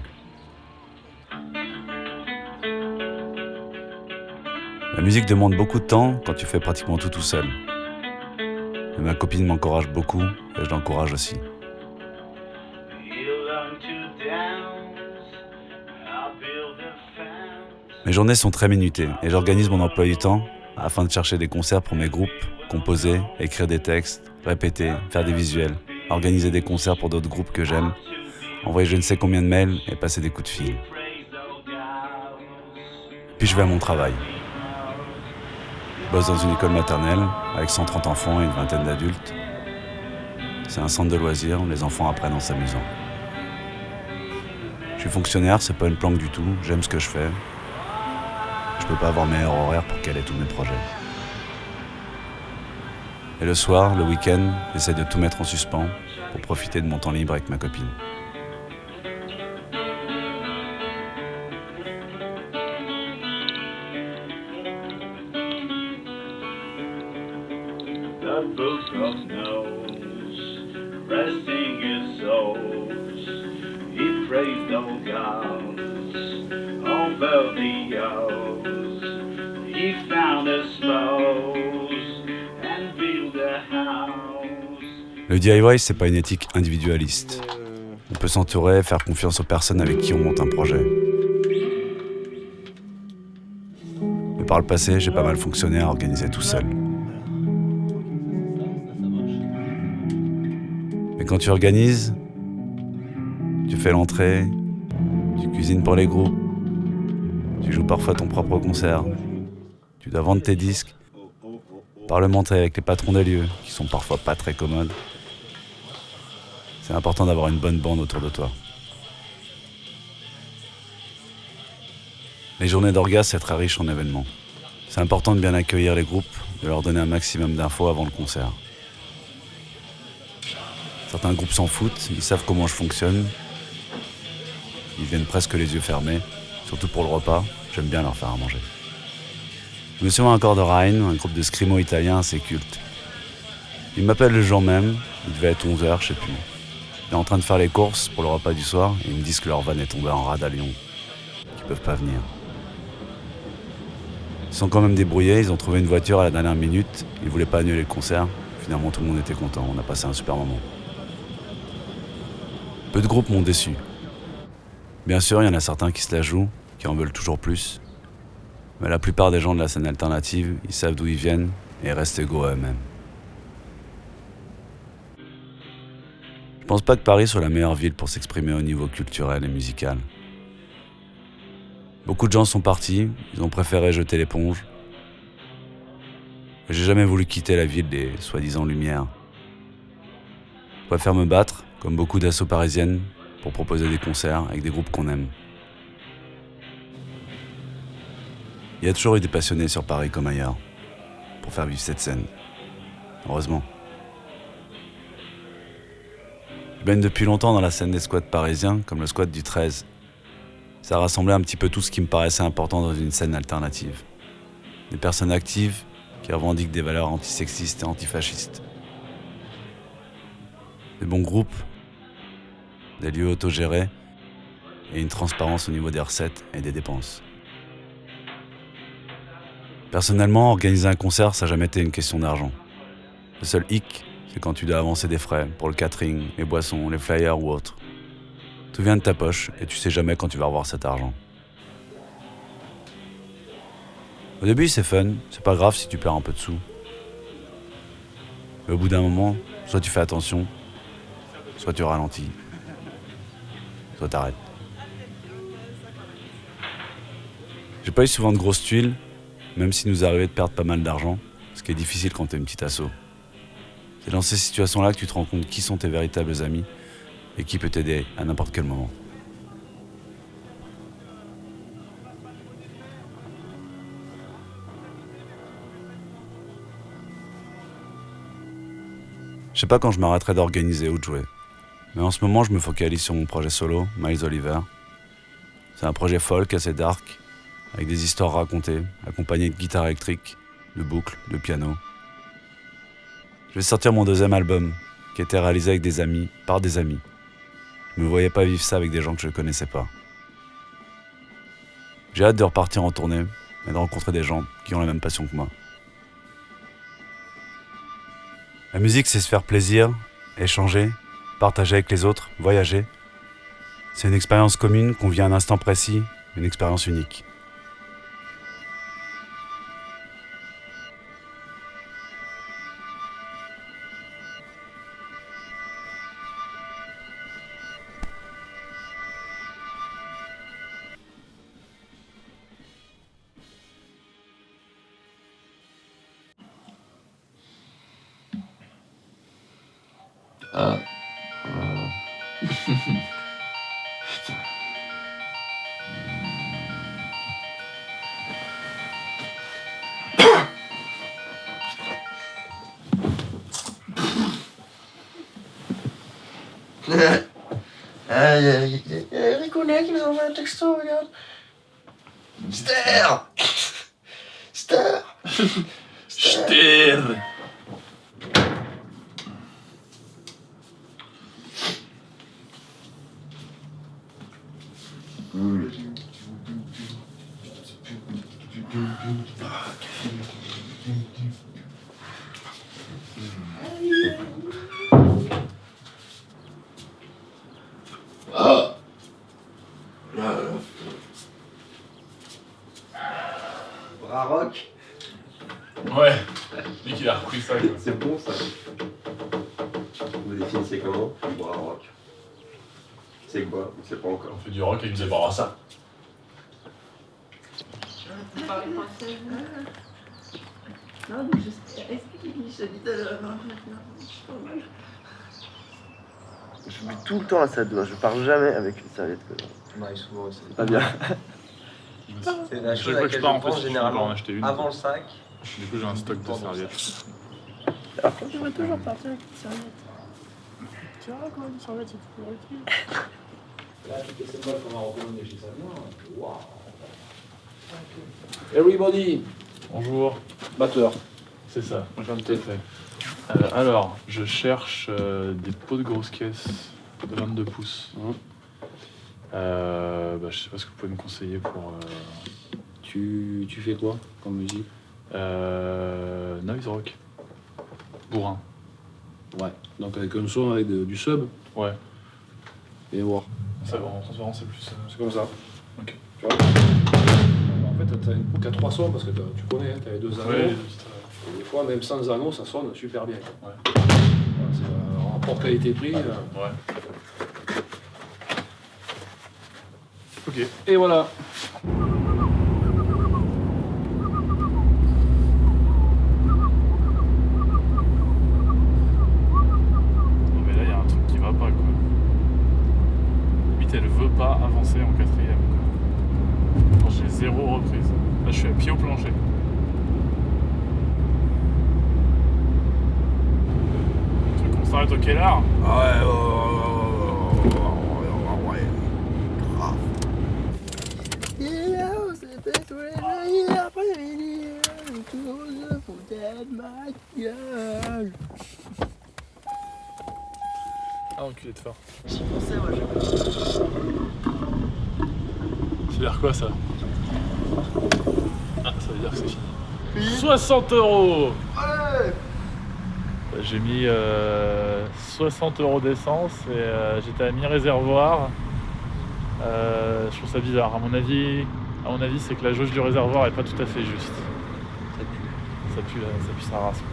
La musique demande beaucoup de temps quand tu fais pratiquement tout seul. Mais ma copine m'encourage beaucoup et je l'encourage aussi. Mes journées sont très minutées et j'organise mon emploi du temps afin de chercher des concerts pour mes groupes, composer, écrire des textes, répéter, faire des visuels, organiser des concerts pour d'autres groupes que j'aime, envoyer je ne sais combien de mails et passer des coups de fil. Puis je vais à mon travail. Je bosse dans une école maternelle avec 130 enfants et une vingtaine d'adultes. C'est un centre de loisirs où les enfants apprennent en s'amusant. Je suis fonctionnaire, c'est pas une planque du tout, j'aime ce que je fais. Je peux pas avoir meilleur horaire pour caler tous mes projets. Et le soir, le week-end, j'essaie de tout mettre en suspens pour profiter de mon temps libre avec ma copine. The book of knows, resting his souls, he praised all gods, over the oaths, he found a spouse, and built a house. Le DIY, c'est pas une éthique individualiste. On peut s'entourer, faire confiance aux personnes avec qui on monte un projet. Mais par le passé, j'ai pas mal fonctionné à organiser tout seul. Mais quand tu organises, tu fais l'entrée, tu cuisines pour les groupes, tu joues parfois ton propre concert, tu dois vendre tes disques, parlementer avec les patrons des lieux, qui sont parfois pas très commodes. C'est important d'avoir une bonne bande autour de toi. Les journées d'orgas, c'est très riche en événements. C'est important de bien accueillir les groupes, de leur donner un maximum d'infos avant le concert. Certains groupes s'en foutent, ils savent comment je fonctionne. Ils viennent presque les yeux fermés, surtout pour le repas, j'aime bien leur faire à manger. Je me souviens encore de Rhine, un groupe de scrimo italien assez culte. Ils m'appellent le jour même, il devait être 11h, je sais plus. Ils sont en train de faire les courses pour le repas du soir et ils me disent que leur van est tombée en rade à Lyon, qu'ils peuvent pas venir. Ils sont quand même débrouillés, ils ont trouvé une voiture à la dernière minute, ils voulaient pas annuler le concert, finalement tout le monde était content, on a passé un super moment. Peu de groupes m'ont déçu. Bien sûr, il y en a certains qui se la jouent, qui en veulent toujours plus, mais la plupart des gens de la scène alternative, ils savent d'où ils viennent et restent égaux à eux-mêmes. Je pense pas que Paris soit la meilleure ville pour s'exprimer au niveau culturel et musical. Beaucoup de gens sont partis, ils ont préféré jeter l'éponge. J'ai jamais voulu quitter la ville des soi-disant lumières. Je préfère me battre, comme beaucoup d'assos parisiennes, pour proposer des concerts avec des groupes qu'on aime. Il y a toujours eu des passionnés sur Paris comme ailleurs, pour faire vivre cette scène. Heureusement. Je baigne depuis longtemps dans la scène des squats parisiens, comme le squat du 13. Ça rassemblait un petit peu tout ce qui me paraissait important dans une scène alternative. Des personnes actives qui revendiquent des valeurs antisexistes et antifascistes. Des bons groupes, des lieux autogérés et une transparence au niveau des recettes et des dépenses. Personnellement, organiser un concert, ça n'a jamais été une question d'argent. Le seul hic, c'est quand tu dois avancer des frais pour le catering, les boissons, les flyers ou autres. Tout vient de ta poche et tu sais jamais quand tu vas revoir cet argent. Au début, c'est fun, c'est pas grave si tu perds un peu de sous. Mais au bout d'un moment, soit tu fais attention, soit tu ralentis, soit t'arrêtes. J'ai pas eu souvent de grosses tuiles, même s'il nous arrivait de perdre pas mal d'argent, ce qui est difficile quand t'es une petite asso. C'est dans ces situations-là que tu te rends compte qui sont tes véritables amis et qui peut t'aider à n'importe quel moment. Je sais pas quand je m'arrêterai d'organiser ou de jouer, mais en ce moment je me focalise sur mon projet solo, Miles Oliver. C'est un projet folk assez dark, avec des histoires racontées, accompagnées de guitare électrique, de boucles, de piano. Je vais sortir mon deuxième album, qui a été réalisé avec des amis, par des amis. Je me voyais pas vivre ça avec des gens que je connaissais pas. J'ai hâte de repartir en tournée et de rencontrer des gens qui ont la même passion que moi. La musique, c'est se faire plaisir, échanger, partager avec les autres, voyager. C'est une expérience commune qu'on vit à un instant précis, une expérience unique. Ah. Riconet qui nous envoie un texto, regarde. Ster. Brarock. Ouais, dès qu'il a repris ça. C'est bon ça. Vous définissez comment? Brarock. C'est quoi? On sait pas encore. On fait du rock avec des barassa. Vous parlez français? Non, mais explique-lui, je te dis tout à l'heure. Je mets tout le temps à ça doigt, je parle jamais avec une serviette. Ouais, souvent aussi. C'est pas bien. C'est la chose Chaque à fois que je laquelle pars, je en fait, pense je peux généralement en acheter une. avant le sac. Du coup, j'ai un stock de serviettes. Alors, je devrais toujours partir avec une serviette. Tu vois comment une serviette c'est toujours utile. Là, toutes les symboles qu'on va recommander chez Samir. Waouh. Everybody. Bonjour. Batteur. C'est ça, tout à fait. Alors, je cherche des pots de grosses caisses de 22 pouces. Je sais pas ce que vous pouvez me conseiller pour... Tu fais quoi comme musique? Noise rock. Bourrin. Ouais, donc avec un son avec du sub. Ouais. Et voir. Ça va, en transparence, c'est plus... C'est comme ça. Ok. Tu vois en fait, t'as une boucle à 3 sons parce que tu connais, t'avais 2 anneaux. Ouais, et des fois, même sans anneaux, ça sonne super bien. Ouais. Voilà, c'est un rapport qualité-prix. Ouais. Ok. Et voilà. Non mais là, il y a un truc qui va pas, quoi. Limite, elle veut pas avancer en 4ème. Quand j'ai 0 reprise. Là, je suis à pied au plancher. Tu veux qu'on s'arrête au Kellar? Ouais. C'était tous les jours après-midi, tout se foutait de ma gueule. Ah, enculé de fort. J'y pensais, moi, Ça veut dire quoi, ça? Ah, ça veut dire que c'est fini. 60 €. Allez. J'ai mis 60 € d'essence et j'étais à mi-réservoir. Je trouve ça bizarre. À mon avis, c'est que la jauge du réservoir est pas tout à fait juste. Ça pue sa race. Quoi.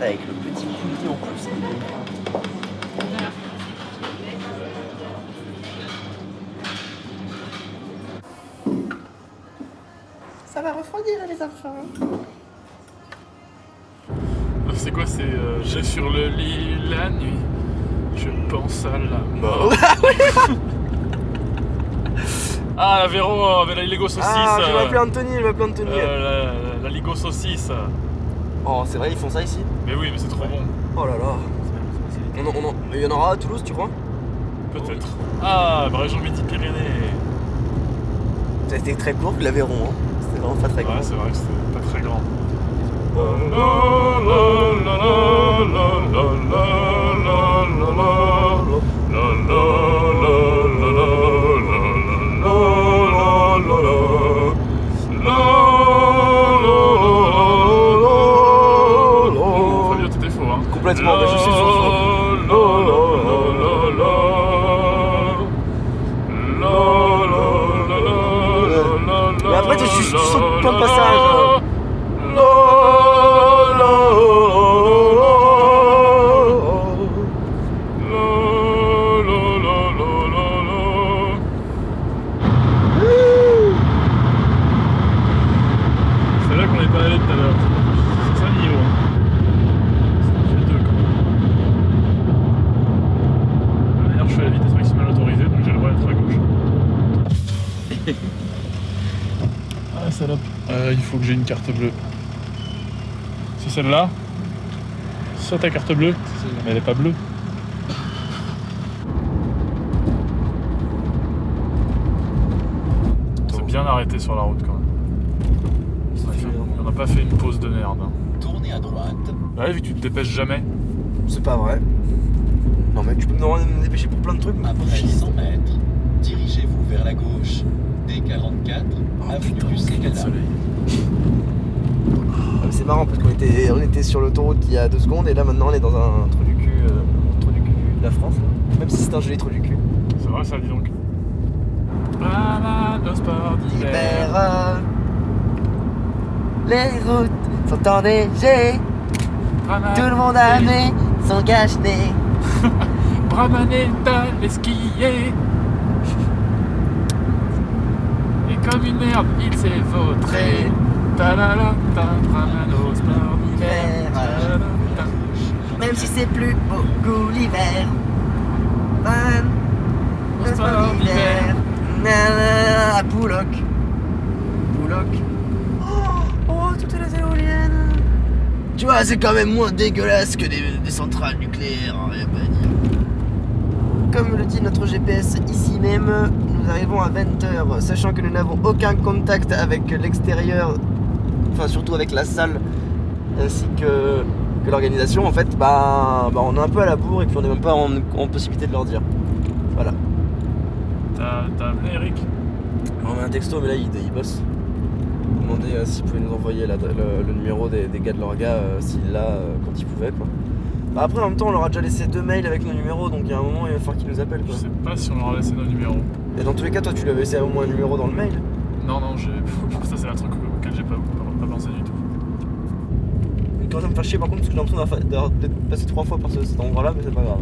Avec le petit poulet en plus. Ça va refroidir les enfants. C'est quoi? C'est j'ai sur le lit la nuit. Je pense à la mort. Ah, la Véro, la Ligo saucisse. Ah, je vais appeler Anthony, la Ligo saucisse. Oh, c'est vrai, ils font ça ici? Mais oui, mais c'est trop bon. Oh là là. Il y en aura à Toulouse, tu crois? Peut-être. Ah, bah région Midi-Pyrénées. C'était très court que l'Aveyron, hein. C'était vraiment pas très grand. Ouais, c'est vrai que c'était pas très grand. Fabio, t'étais faux, hein. Complètement, mais je suis sur mais après, tu sautes plein de passages. C'est là qu'on est pas allé tout à l'heure. C'est ça le niveau. Il faut que j'ai une carte bleue. C'est celle-là? C'est ça ta carte bleue? Mais elle est pas bleue. On s'est bien arrêté sur la route quand même. On n'a pas fait une pause de merde. Hein. Tournez à droite. Ouais, vu que tu te dépêches jamais. C'est pas vrai. Non mais tu peux me dépêcher pour plein de trucs. Après 100 mètres, dirigez-vous vers la gauche. D44, avenue du Ségala. C'est marrant parce qu'on était sur l'autoroute il y a 2 secondes et là maintenant on est dans un trou du cul de la France. Même si c'est un joli trou du cul. C'est vrai ça, dis donc. Ramadan sport d'hiver. Les routes sont enneigées. Tout le monde a mis son cache-nez. Bramaner d'aller skier. Et comme une merde, il s'est vautré. Ta-la-la, Bramano sport d'hiver. Même si c'est plus beaucoup l'hiver. Le sport d'hiver. À Pouloc. Oh, toutes les éoliennes. Tu vois, c'est quand même moins dégueulasse que des centrales nucléaires, hein, y a pas à dire. Comme le dit notre GPS ici même, nous arrivons à 20h, sachant que nous n'avons aucun contact avec l'extérieur, enfin surtout avec la salle, ainsi que l'organisation. En fait, on est un peu à la bourre et puis on n'est même pas en possibilité de leur dire. Voilà. T'as appelé Eric? On a un texto, mais là il bosse. Demander s'il pouvait nous envoyer le numéro des gars de l'orga, s'il l'a quand il pouvait quoi. Après en même temps on leur a déjà laissé 2 mails avec nos numéros, donc il y a un moment il va falloir qu'ils nous appellent quoi. Je sais pas si on leur a laissé nos numéros. Et dans tous les cas toi tu lui avais laissé au moins un numéro dans le mail? Non, ça c'est un truc auquel j'ai pas pensé du tout. Il commence à me faire chier par contre parce que j'ai l'impression d'avoir peut-être passé 3 fois par cet endroit là, mais c'est pas grave.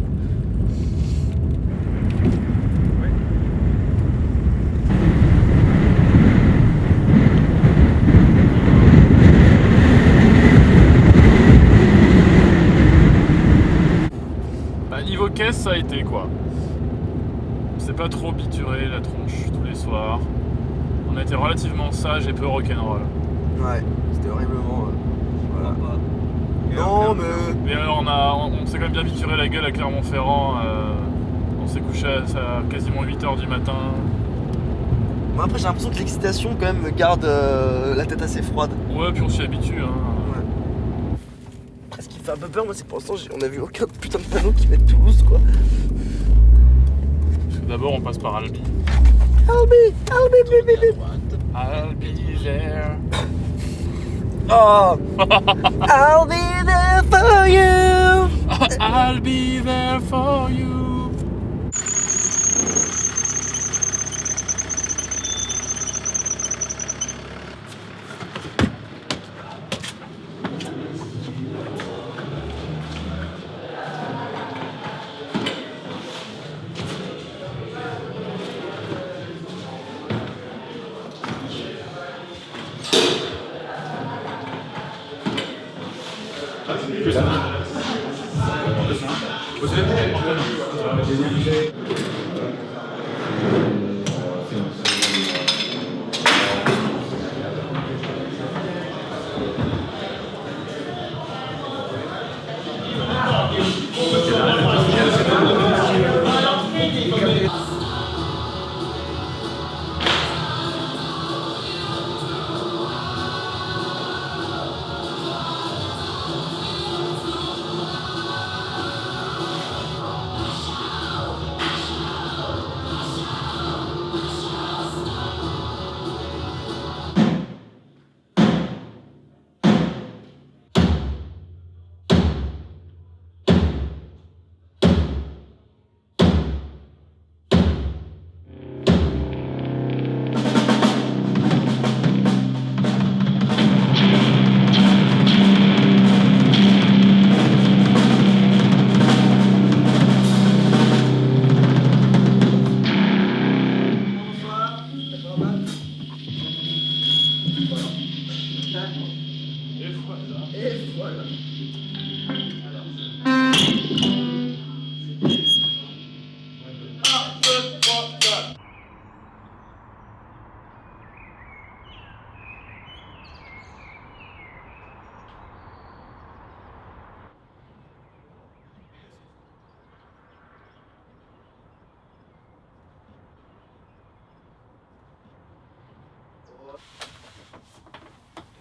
Niveau caisse, ça a été quoi. C'est pas trop bituré la tronche tous les soirs. On a été relativement sage et peu rock'n'roll. Ouais, c'était horriblement. Voilà. Non, mais. Mais on s'est quand même bien bituré la gueule à Clermont-Ferrand. On s'est couché à quasiment 8h du matin. Bon, après, j'ai l'impression que l'excitation, quand même, me garde la tête assez froide. Ouais, puis on s'y habitue, hein. Ce qui me fait un peu peur, moi, c'est pour l'instant, on a vu aucun putain de panneau qui met Toulouse, quoi. D'abord, on passe par Albi. Albi, I'll be there. Oh, I'll be there for you. I'll be there for you.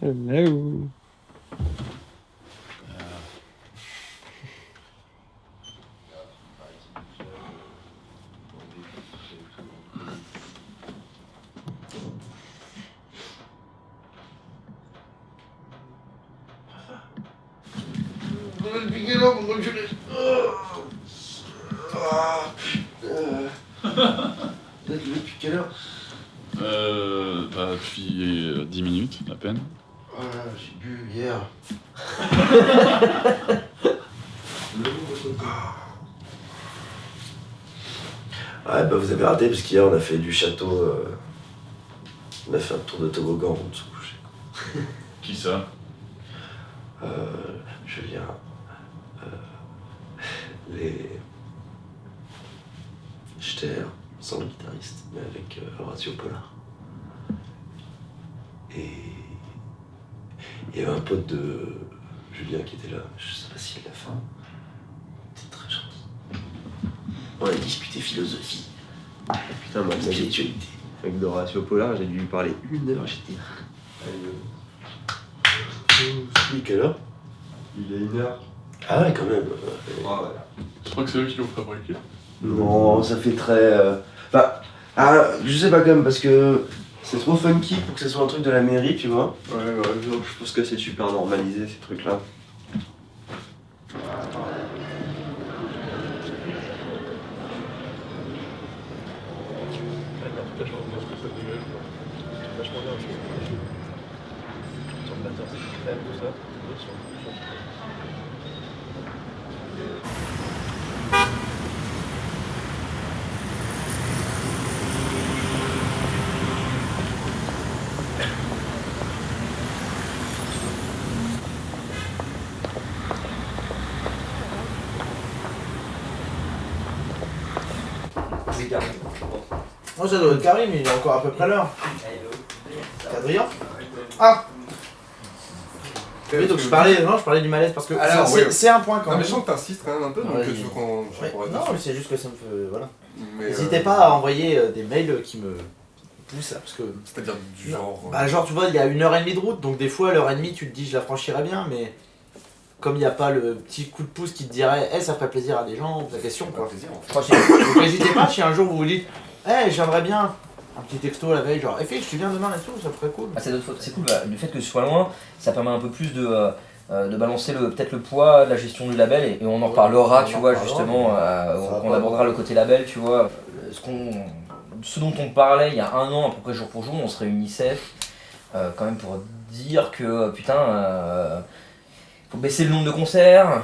Hello. On va le piquer là pour que je les... Ah, putain. Vous êtes levé depuis quelle heure? Depuis 10 minutes, à peine. Ah, j'ai bu hier. Ouais, bah vous avez raté parce qu'hier on a fait du château. On a fait un tour de toboggan en dessous. Qui ça? Julien. Les. J'étais sans le guitariste, mais avec Horatio Pollard. Et. Il y avait un pote de Julien qui était là, je sais pas s'il l'a fait. C'est très gentil. On a discuté philosophie. Putain, ma spiritualité. Avec Horatio Pollard, j'ai dû lui parler 1 heure, j'étais. Oui, quelle heure? Il est 1h. Ah ouais, quand même. Ah ouais. Je crois que c'est eux qui l'ont fabriqué. Non, ça fait très. Enfin, je sais pas quand même, parce que c'est trop funky pour que ce soit un truc de la mairie, tu vois. Ouais, je pense que c'est super normalisé ces trucs-là. Moi ça doit être Karim, il est encore à peu près l'heure. Adrien? Ah! Oui, donc je parlais du malaise parce que c'est un point quand même. Non, mais je sens que t'insistes quand même un peu, donc tu veux qu'on. Non, mais c'est juste que ça me fait. Voilà. Mais, n'hésitez pas à envoyer des mails qui me poussent parce que. C'est-à-dire du genre. Bah, genre, tu vois, il y a 1h30 de route, donc des fois, à l'heure et demie, tu te dis, je la franchirais bien, mais comme il n'y a pas le petit coup de pouce qui te dirait, ça ferait plaisir à des gens, la question quoi. Donc n'hésitez pas, si un jour vous vous dites, j'aimerais bien. Un petit texto la veille, genre, Fix, tu viens demain et tout, ça serait cool. C'est notre faute, c'est cool, le fait que ce soit loin, ça permet un peu plus de balancer peut-être le poids de la gestion du label et on en reparlera, tu vois, justement, on abordera le côté label, tu vois. Ce dont on parlait il y a 1 an, à peu près jour pour jour, on se réunissait quand même pour dire que, putain, faut baisser le nombre de concerts.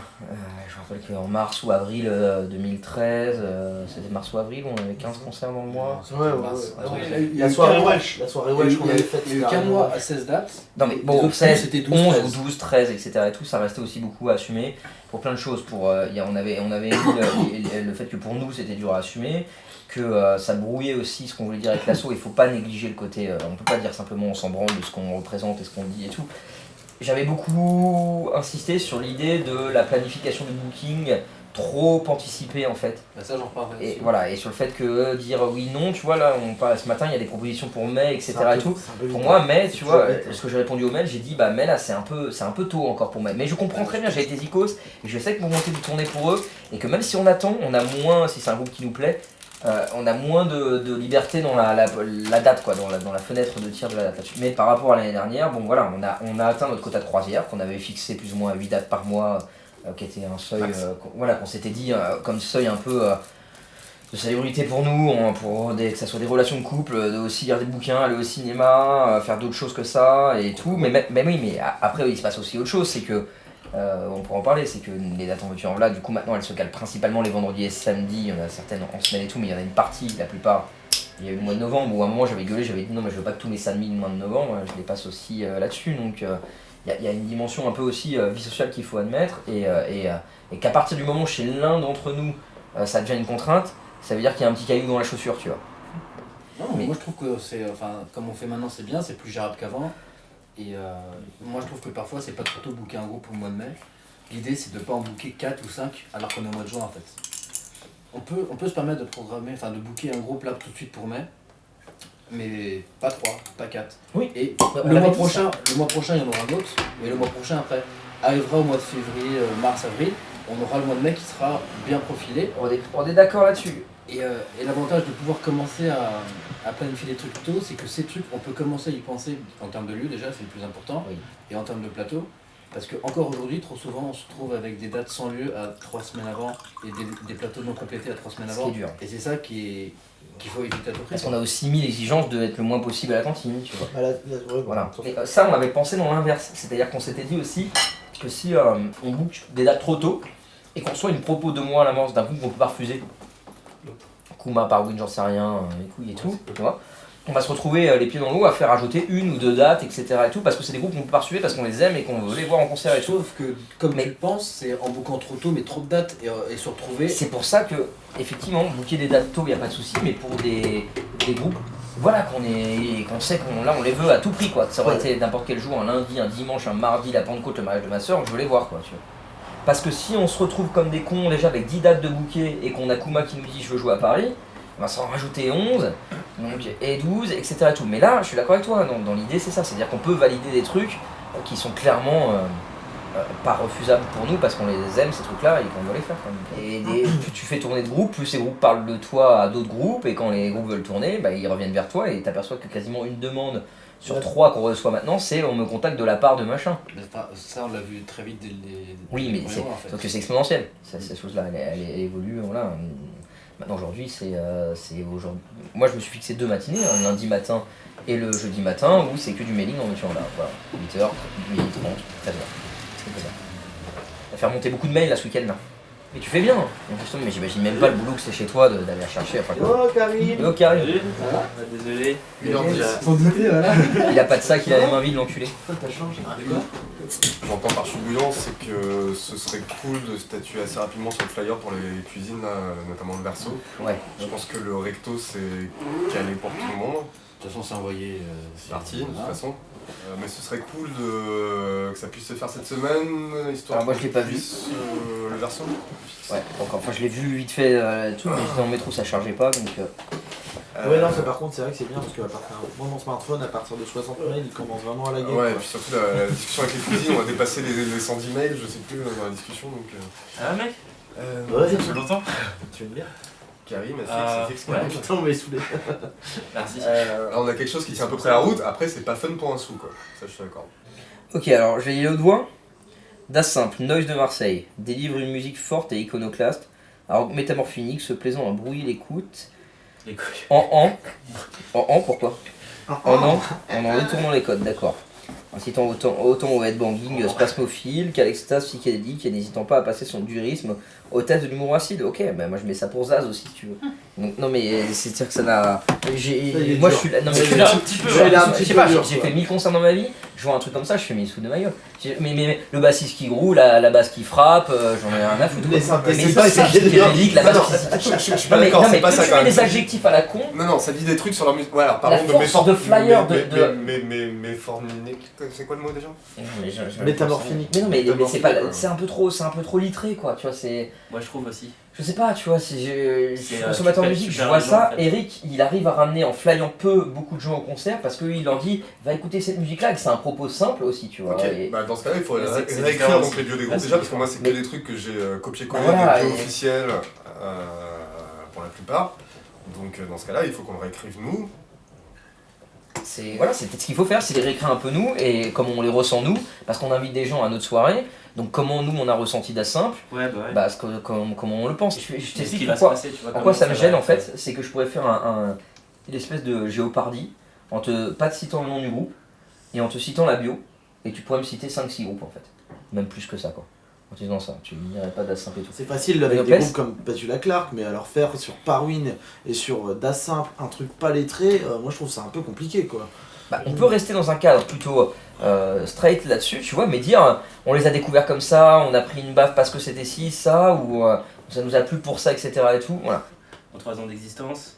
Je me rappelle qu'en mars ou avril 2013, c'était mars ou avril, on avait 15 concerts dans le mois. Il y a la soirée Wesh qu'on avait faite. Il y a eu qu'un mois à 16 dates. Non mais bon, 16, 11 ou 12, 13, etc. et tout, ça restait aussi beaucoup à assumer pour plein de choses. On avait mis le fait que pour nous c'était dur à assumer, que ça brouillait aussi ce qu'on voulait dire avec l'assaut. Il faut pas négliger le côté, on peut pas dire simplement on s'en branle de ce qu'on représente et ce qu'on dit et tout. J'avais beaucoup insisté sur l'idée de la planification du booking trop anticipée en fait. Bah ça j'en reparlerai. Et voilà, et sur le fait que dire oui non, tu vois là on parle ce matin, il y a des propositions pour mai, etc. et tout. Pour moi mai, tu vois, ce que j'ai répondu au mail, j'ai dit bah mai là c'est un peu tôt encore pour mai. Mais je comprends très bien, j'ai été zikos et je sais que mon montée de tournée pour eux et que même si on attend, on a moins, si c'est un groupe qui nous plaît, on a moins de liberté dans la date, quoi, dans la fenêtre de tir de la date là-dessus. Mais par rapport à l'année dernière, bon voilà, on a atteint notre quota de croisière, qu'on avait fixé plus ou moins à 8 dates par mois, qui était un seuil qu'on s'était dit comme seuil un peu de salubrité pour nous, que ça soit des relations de couple, de aussi lire des bouquins, aller au cinéma, faire d'autres choses que ça et tout. Mais oui, mais après il se passe aussi autre chose, c'est que on pourra en parler, c'est que les dates en voiture en du coup maintenant elles se calent principalement les vendredis et samedis, il y en a certaines en semaine et tout, mais il y en a une partie, la plupart, il y a eu le mois de novembre où à un moment j'avais gueulé, j'avais dit non mais je veux pas que tous les samedis du mois de novembre, je les passe aussi là-dessus, donc il y a une dimension un peu aussi vie sociale qu'il faut admettre et qu'à partir du moment où chez l'un d'entre nous ça devient une contrainte, ça veut dire qu'il y a un petit caillou dans la chaussure, tu vois. Non, mais moi je trouve que c'est, comme on fait maintenant c'est bien, c'est plus gérable qu'avant. Et moi je trouve que parfois c'est pas trop tôt de booker un groupe pour le mois de mai. L'idée c'est de pas en booker 4 ou 5 alors qu'on est au mois de juin en fait. On peut se permettre de programmer, de booker un groupe là tout de suite pour mai. mais pas 3, pas 4. Oui. Et On le avait mois dit prochain, ça. il y en aura d'autres, mais le mois prochain après arrivera au mois de février, mars, avril, on aura le mois de mai qui sera bien profilé. On est d'accord là-dessus. Et l'avantage de pouvoir commencer à planifier des trucs tôt, c'est que ces trucs, on peut commencer à y penser en termes de lieu déjà, c'est le plus important, et en termes de plateau. Parce que encore aujourd'hui, trop souvent, on se trouve avec des dates sans lieu à 3 semaines avant et des plateaux non complétés à 3 semaines Ce avant. qui est dur. Et c'est ça qu'il faut éviter à tout prix. Parce qu'on a aussi mis l'exigence d'être le moins possible à la cantine, tu vois. Ouais, Voilà. Et ça, on avait pensé dans l'inverse. C'est-à-dire qu'on s'était dit aussi que si on book des dates trop tôt et qu'on reçoit une propos 2 mois à l'avance d'un coup qu'on peut pas refuser, Kuma, Parwin, j'en sais rien, les couilles et tout, tu vois, on va se retrouver les pieds dans l'eau à faire ajouter 1 ou 2 dates, etc. et tout, parce que c'est des groupes qu'on peut pas refuser, parce qu'on les aime et qu'on veut les voir en concert et tout. Sauf que, comme tu le penses, c'est en bookant trop tôt, mais trop de dates et se retrouver. C'est pour ça que, effectivement, booker des dates tôt, il n'y a pas de souci, mais pour des groupes, voilà, qu'on sait qu'on les veut à tout prix, quoi. Ça aurait été n'importe quel jour, un lundi, un dimanche, un mardi, la Pentecôte, le mariage de ma soeur, je veux les voir, quoi, tu vois. Parce que si on se retrouve comme des cons déjà avec 10 dates de bouquet et qu'on a Kuma qui nous dit je veux jouer à Paris, on va s'en rajouter 11, donc, et 12, etc. Et tout. Mais là, je suis d'accord avec toi, dans l'idée c'est ça, c'est-à-dire qu'on peut valider des trucs qui sont clairement pas refusables pour nous parce qu'on les aime ces trucs-là et qu'on doit les faire. Quand même. Et plus tu fais tourner de groupes, plus ces groupes parlent de toi à d'autres groupes et quand les groupes veulent tourner, bah, ils reviennent vers toi et t'aperçois que quasiment une demande sur 3 qu'on reçoit maintenant, c'est on me contacte de la part de machin. Ça, on l'a vu très vite dès les. Oui, mais c'est en fait. sauf que c'est exponentiel. Cette chose-là, elle évolue. Voilà. Maintenant, aujourd'hui, c'est aujourd'hui. Moi, je me suis fixé 2 matinées, un lundi matin et le jeudi matin, où c'est que du mailing en étant là. Voilà. 8h, 8h30, 13h. C'est comme ça. On va faire monter beaucoup de mails là ce week-end là. Mais tu fais bien, mais j'imagine même pas le boulot que c'est chez toi d'aller la chercher. Enfin, Oh Karim. Oh Karim. Ça va? Désolé. Sans douter, voilà. Il a pas de sac, il a les mains vides l'enculé. T'as changé. J'entends par bouillant, c'est que ce serait cool de statuer assez rapidement sur le flyer pour les cuisines, là, notamment le verso. Ouais. Je pense que le recto c'est calé pour tout le monde. De toute façon, c'est envoyé. Parti, de toute façon. Mais ce serait cool que ça puisse se faire cette semaine, histoire Alors moi je l'ai pas vu. Le verso. Ouais, donc enfin je l'ai vu vite fait tout, mais j'étais en métro, ça chargeait pas donc. Ouais, non, ça par contre, c'est vrai que c'est bien parce que moi, mon smartphone, à partir de 60 mails, il commence vraiment à laguer. Ouais, et puis surtout la discussion avec les cuisines, on a dépassé les 110 mails, je sais plus, dans la discussion donc. Ah, mec Ouais, ça fait longtemps. Tu veux me dire Karim, ouais, putain, on m'avait saoulé. Merci. Là, on a quelque chose qui tient à peu près la route, après, c'est pas fun pour un sou, quoi. Ça, je suis d'accord. Ok, alors je vais y aller au doigt. Das Simple, Noise de Marseille, délivre une musique forte et iconoclaste, alors métamorphinique, se plaisant à brouiller l'écoute. En pourquoi en détournant les codes, d'accord. Incitant autant au headbanging spasmophile qu'à l'extase psychédélique et n'hésitant pas à passer son durisme au test de l'humour acide. Ok, bah moi je mets ça pour Zaz aussi si tu veux. Donc, non mais c'est-à-dire que ça n'a... Moi je suis là... Non mais je suis là un petit peu... Je sais pas, j'ai fait 1000 concerts dans ma vie, je vois un truc comme ça, je fais 1000 sous de ma gueule. Mais le bassiste qui groue, la basse qui frappe, j'en ai rien à foutre. Mais c'est pas ça, psychédélique, la basse... Je suis pas d'accord, c'est pas ça quand même. Tu mets des adjectifs à la con... Non, ça dit des trucs sur leur musique. Ouais, alors La force de flyer mais forminique, c'est quoi le mot déjà? Métamorphinique. Mais non, mais c'est un peu trop litré quoi, tu vois, c'est... Moi je trouve aussi. Je sais pas, tu vois, si je suis consommateur de musique, je vois ça, en fait. Eric, il arrive à ramener en flyant beaucoup de gens au concert parce qu'il leur dit, va écouter cette musique-là, et que c'est un propos simple aussi, tu vois. Ok, et... bah dans ce cas-là, il faut réécrire donc les bios des groupes déjà, parce que moi c'est que des trucs que j'ai copié-collé des bios officiels pour la plupart. Donc dans ce cas-là, il faut qu'on le réécrive nous. Voilà, c'est peut-être ce qu'il faut faire, c'est les réécrire un peu nous, et comme on les ressent nous, parce qu'on invite des gens à notre soirée, donc comment nous on a ressenti Das Simple, comment on le pense. Je t'explique pourquoi ça me gêne en fait, c'est que je pourrais faire une espèce de géopardie, pas te citant le nom du groupe, et en te citant la bio, et tu pourrais me citer 5-6 groupes en fait, même plus que ça quoi. En te disant ça, tu ne dirais pas Das Simple et tout. C'est facile avec des groupes comme Petula Clark, mais alors faire sur Parwin et sur Das Simple un truc pas lettré, moi je trouve ça un peu compliqué quoi. Bah, on peut rester dans un cadre plutôt straight là-dessus, tu vois, mais dire on les a découverts comme ça, on a pris une baffe parce que c'était ci, ça, ou ça nous a plu pour ça, etc. et tout, voilà. En 3 ans d'existence,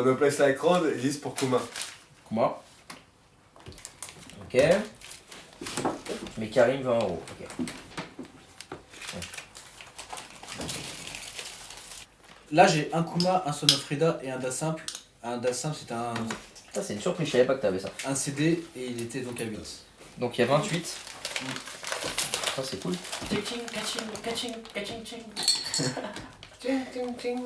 No Place Like Road, ils disent pour Kuma. Kuma. Ok. Mais Karim 20 €. Ok. Là, j'ai un Kuma, un Son of Frida et un Da Simple. Un Da Simple, c'est un. Ça, c'est une surprise, je savais pas que t'avais ça. Un CD et il était donc à 8. Donc il y a 28. Ça c'est cool. Catching, catching, catching, catching, ching. Ting, ting, ting.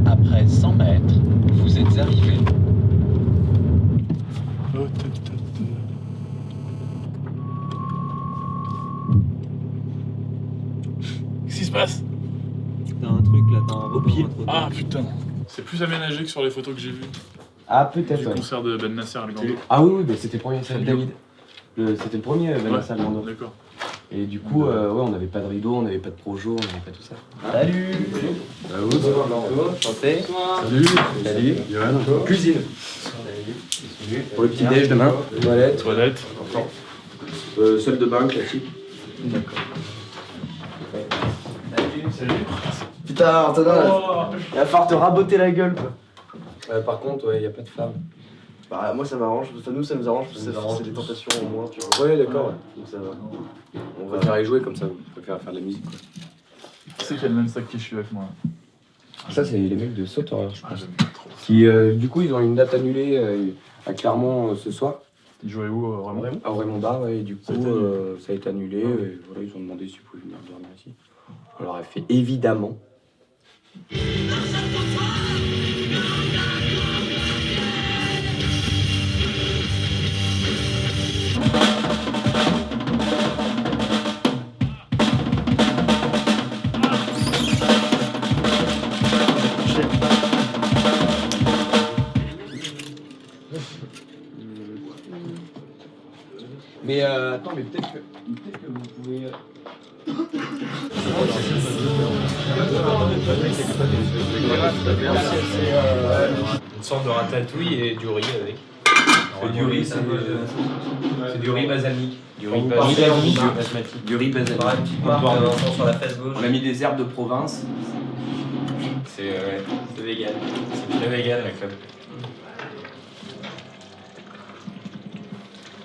Après 100 mètres, vous êtes arrivé. Qu'est-ce qui se passe? T'as un truc là, t'as un au pied. Ah putain, c'est plus aménagé que sur les photos que j'ai vues. Ah peut-être. Du concert de Ben Nasser à Algando. Ah oui, bah, c'était le premier, c'est David. C'était le premier Ben Nasser à Algando. D'accord. Et du coup, ouais, on n'avait pas de rideau, on n'avait pas de projo, on n'avait pas tout ça. Salut. Santé. Salut. Salut. Cuisine. Pour le petit déj demain. Toilette. Salle de bain classique. D'accord. Salut. Putain, Antonin, il va falloir te raboter la gueule quoi. Par contre, ouais, y a pas de femme. Bah, moi ça m'arrange, enfin, nous ça nous arrange parce que c'est des tentations au moins. Tu vois. Ouais, d'accord. Ouais. Donc ça va. On va faire y jouer comme ça, on préfère faire de la musique quoi. Qui c'est qui a le même sac qui suit avec moi? Ça, c'est les mecs de Saut Horreur, je pense. J'aime pas trop. Qui, du coup, ils ont une date annulée à Clermont ce soir. Ils jouaient où, Raymond? À Raymond Bar, ouais, et du coup, ça a été annulé. Et voilà, ils ont demandé s'ils pouvaient venir dormir ici. On leur a fait évidemment. Mais attends, mais peut-être que vous pouvez. Une sorte de ratatouille et du riz avec. Du riz, c'est du riz balsamique. Du riz basmati. Du riz basmati. Par une petite marque sur la face gauche. On a mis des herbes de Provence. C'est vegan. C'est très vegan la club.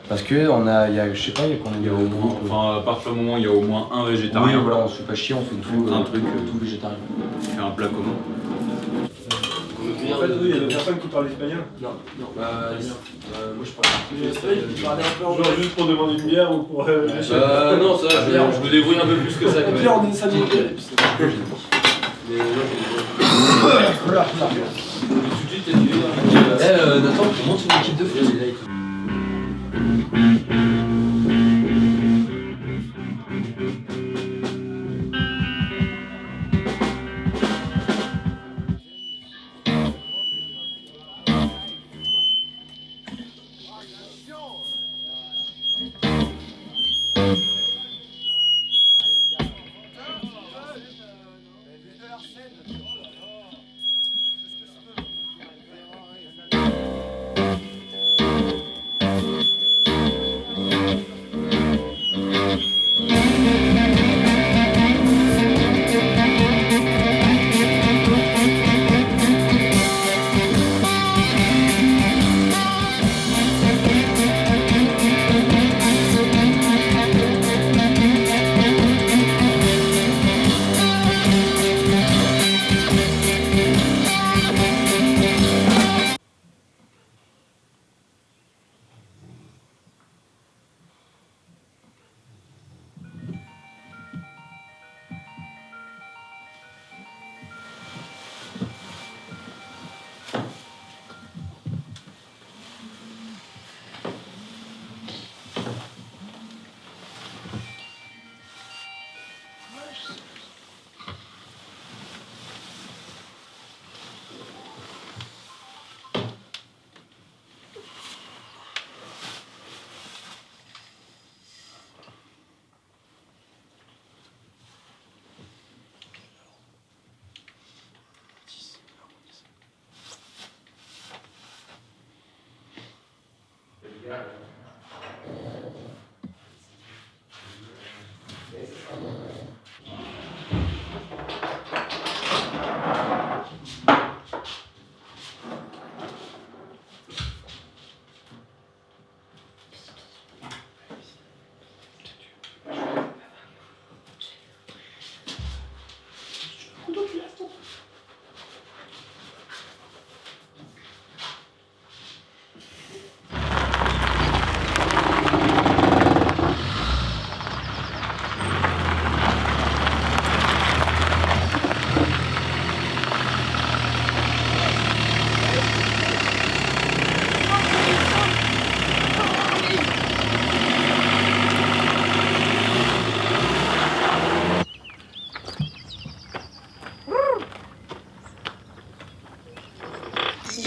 Parce que on a, je sais pas, il y a combien de groupes. Enfin, à partir du moment où il y a au moins un végétarien. Oui, voilà, on se fait pas chier, on fait tout, un truc tout végétarien. On fait un plat commun. En fait, il y a des personnes qui parlent espagnol. Non, moi je parle. Genre juste pour demander une bière ou pour. Non, ça, je me débrouille un peu plus que ça. Au pire, on est samedi. Nathan, tu montes une équipe de foot.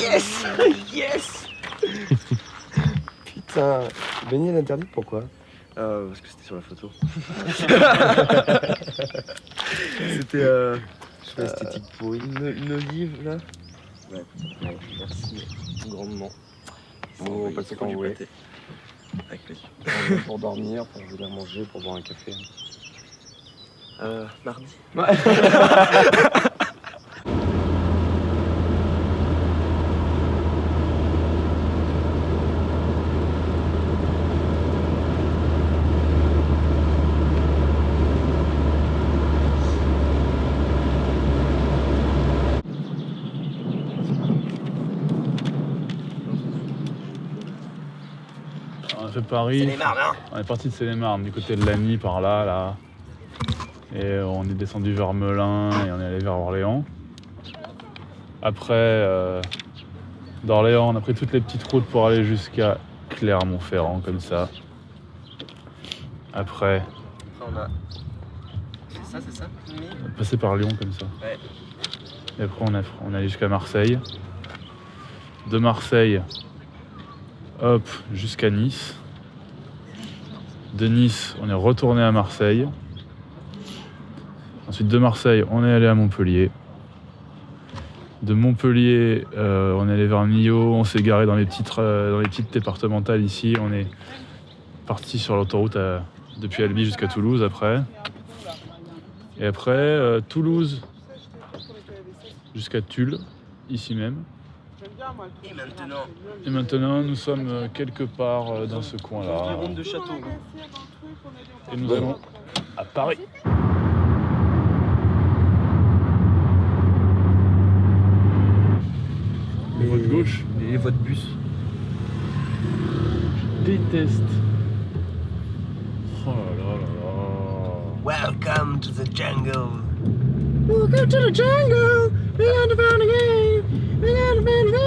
Yes. Yes. Putain, baignade interdite, pourquoi? Parce que c'était sur la photo. C'était choix esthétique pourri. Une olive là. Ouais, merci grandement. Bon, On passe quand vous voulez. Avec plaisir. Pour dormir, pour venir manger, pour boire un café. Mardi. Ouais. On a fait Paris. Seine-et-Marne, hein. On est parti de Seine-et-Marne, du côté de Lagny, par là. Et on est descendu vers Melun et on est allé vers Orléans. Après, d'Orléans, on a pris toutes les petites routes pour aller jusqu'à Clermont-Ferrand, comme ça. Après, on a. C'est ça on est passé par Lyon, comme ça. Ouais. Et après, on est allé jusqu'à Marseille. De Marseille, hop, jusqu'à Nice. De Nice, on est retourné à Marseille. Ensuite, de Marseille, on est allé à Montpellier. De Montpellier, on est allé vers Millau. On s'est garé dans les petites départementales ici. On est parti sur l'autoroute depuis Albi jusqu'à Toulouse après. Et après, Toulouse jusqu'à Tulle, ici même. Et maintenant, nous sommes quelque part dans ce coin-là. Les rondes de château. Et nous allons à Paris. Les voies de gauche. Et les voies de bus. Je déteste. Oh là là là là. Welcome to the jungle. Welcome to the jungle. We got to find a game. We got to find a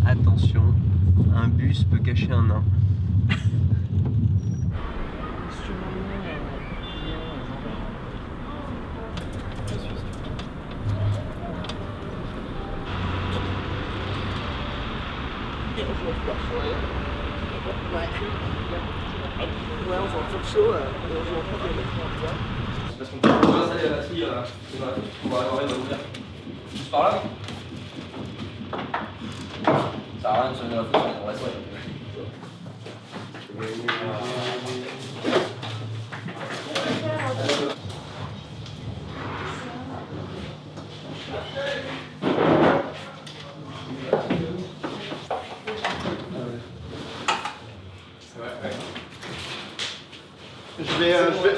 Attention, un bus peut cacher un nain. Ouais, on s'en fout chaud et on joue en fait les Parce qu'on peut installer la batterie là. On va avoir de l'ouvrir. Juste par là. Ça sert à rien de se donner la faute, on reste ouais.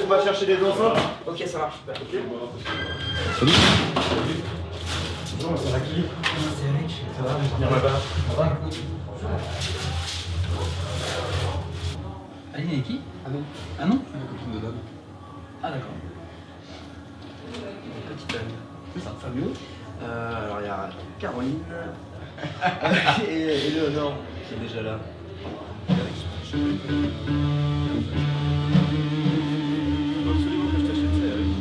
On va chercher des ensembles. Ok, ça marche. Salut. Bonjour, ça va qui? C'est Eric. Ça va, je vais venir là-bas. Ça va? Aline, elle est qui? Ah non. Ah non? La copine de Dom. Ah d'accord. Petite Anne. C'est ça, Fabio. Alors il y a Caroline et Léonore qui est déjà là. Absolument que je t'achète ça, Eric.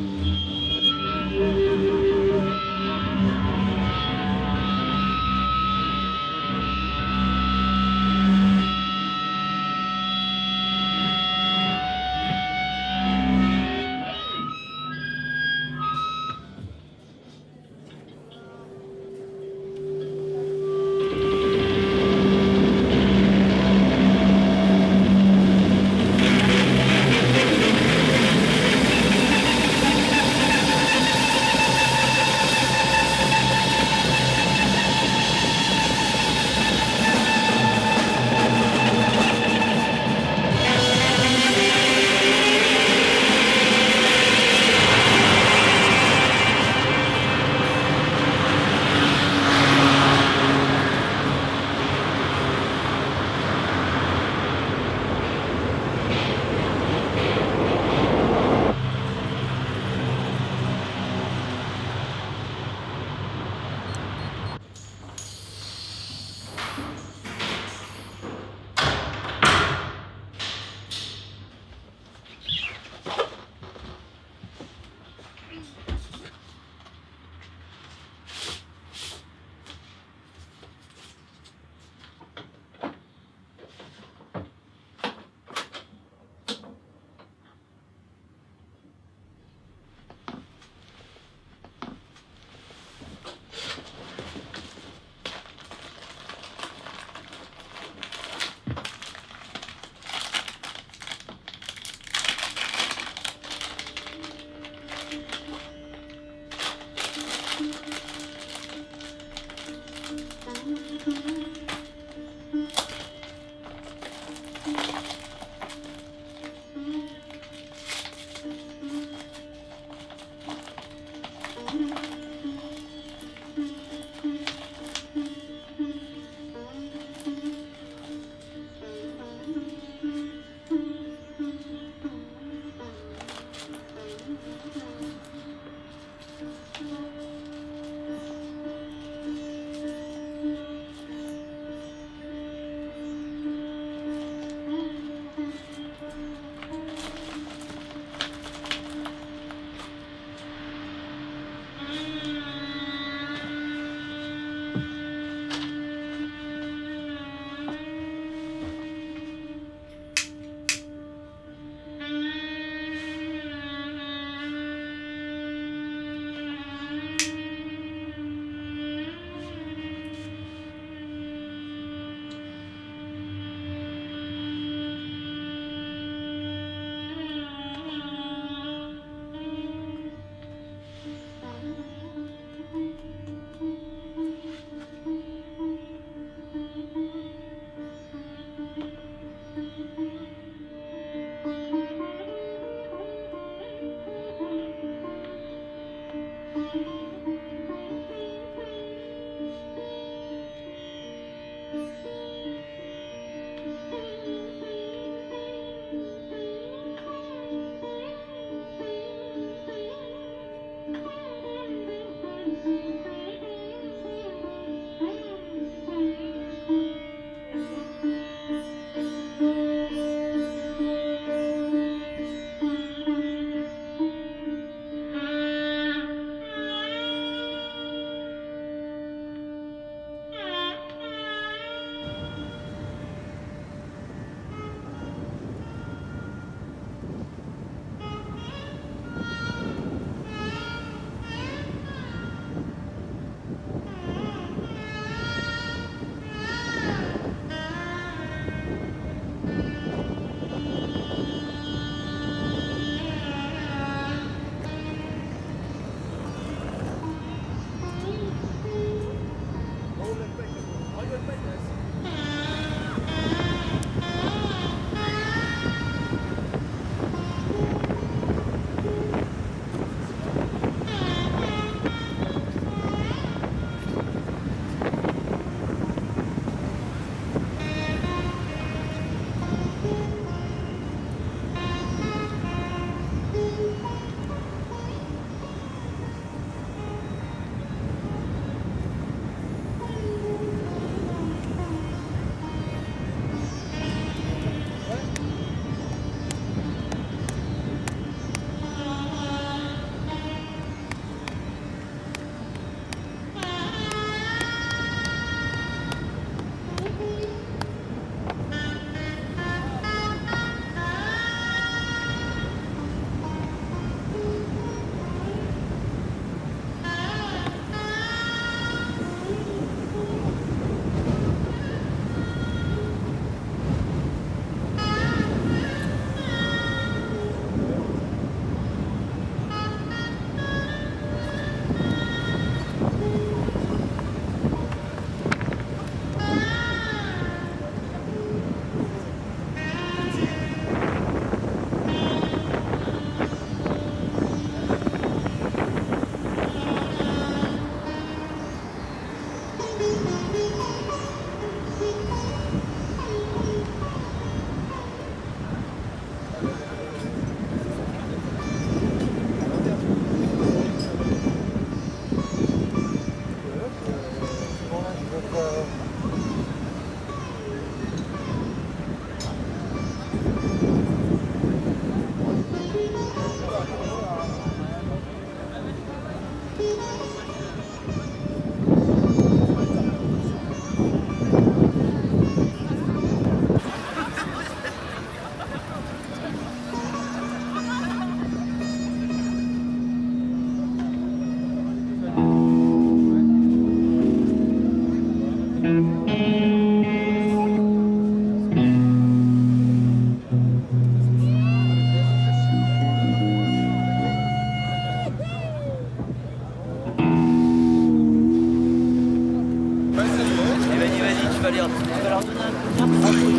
aller, on va leur donner un coup de main.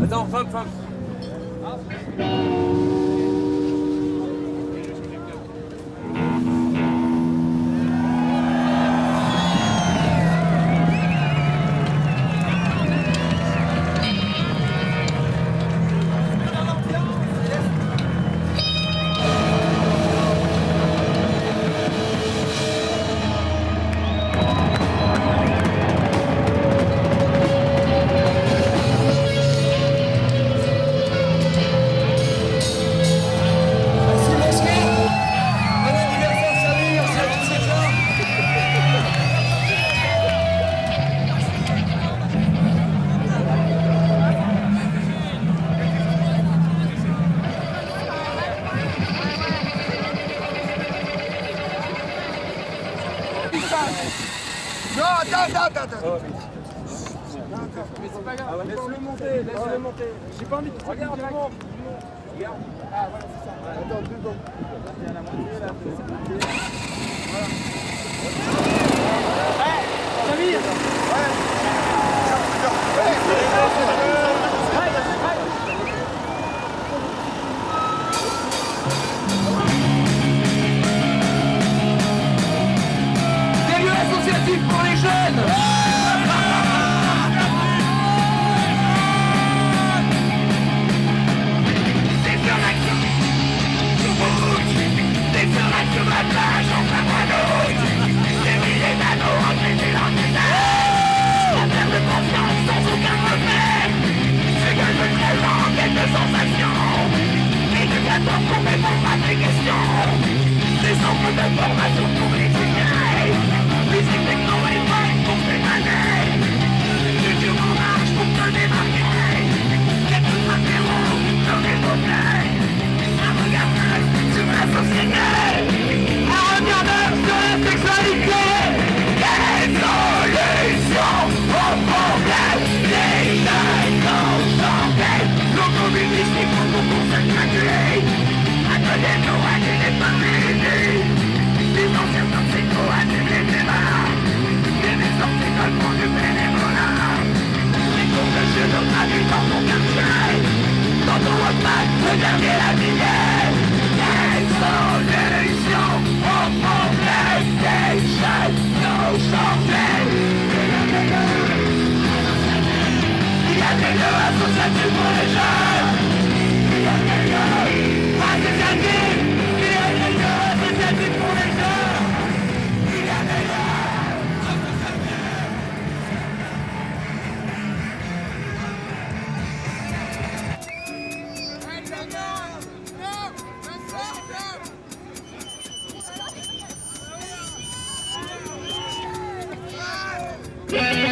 Attends, femme. Non, attends. Mais c'est pas grave, laisse-le monter. J'ai pas envie de regarder direct. Regarde. Ah, voilà, c'est ça. Attends, 2 secondes. Il y a la moitié là, c'est parti. Voilà. Samir. Des lieux associatifs pour les jeunes. Yeah.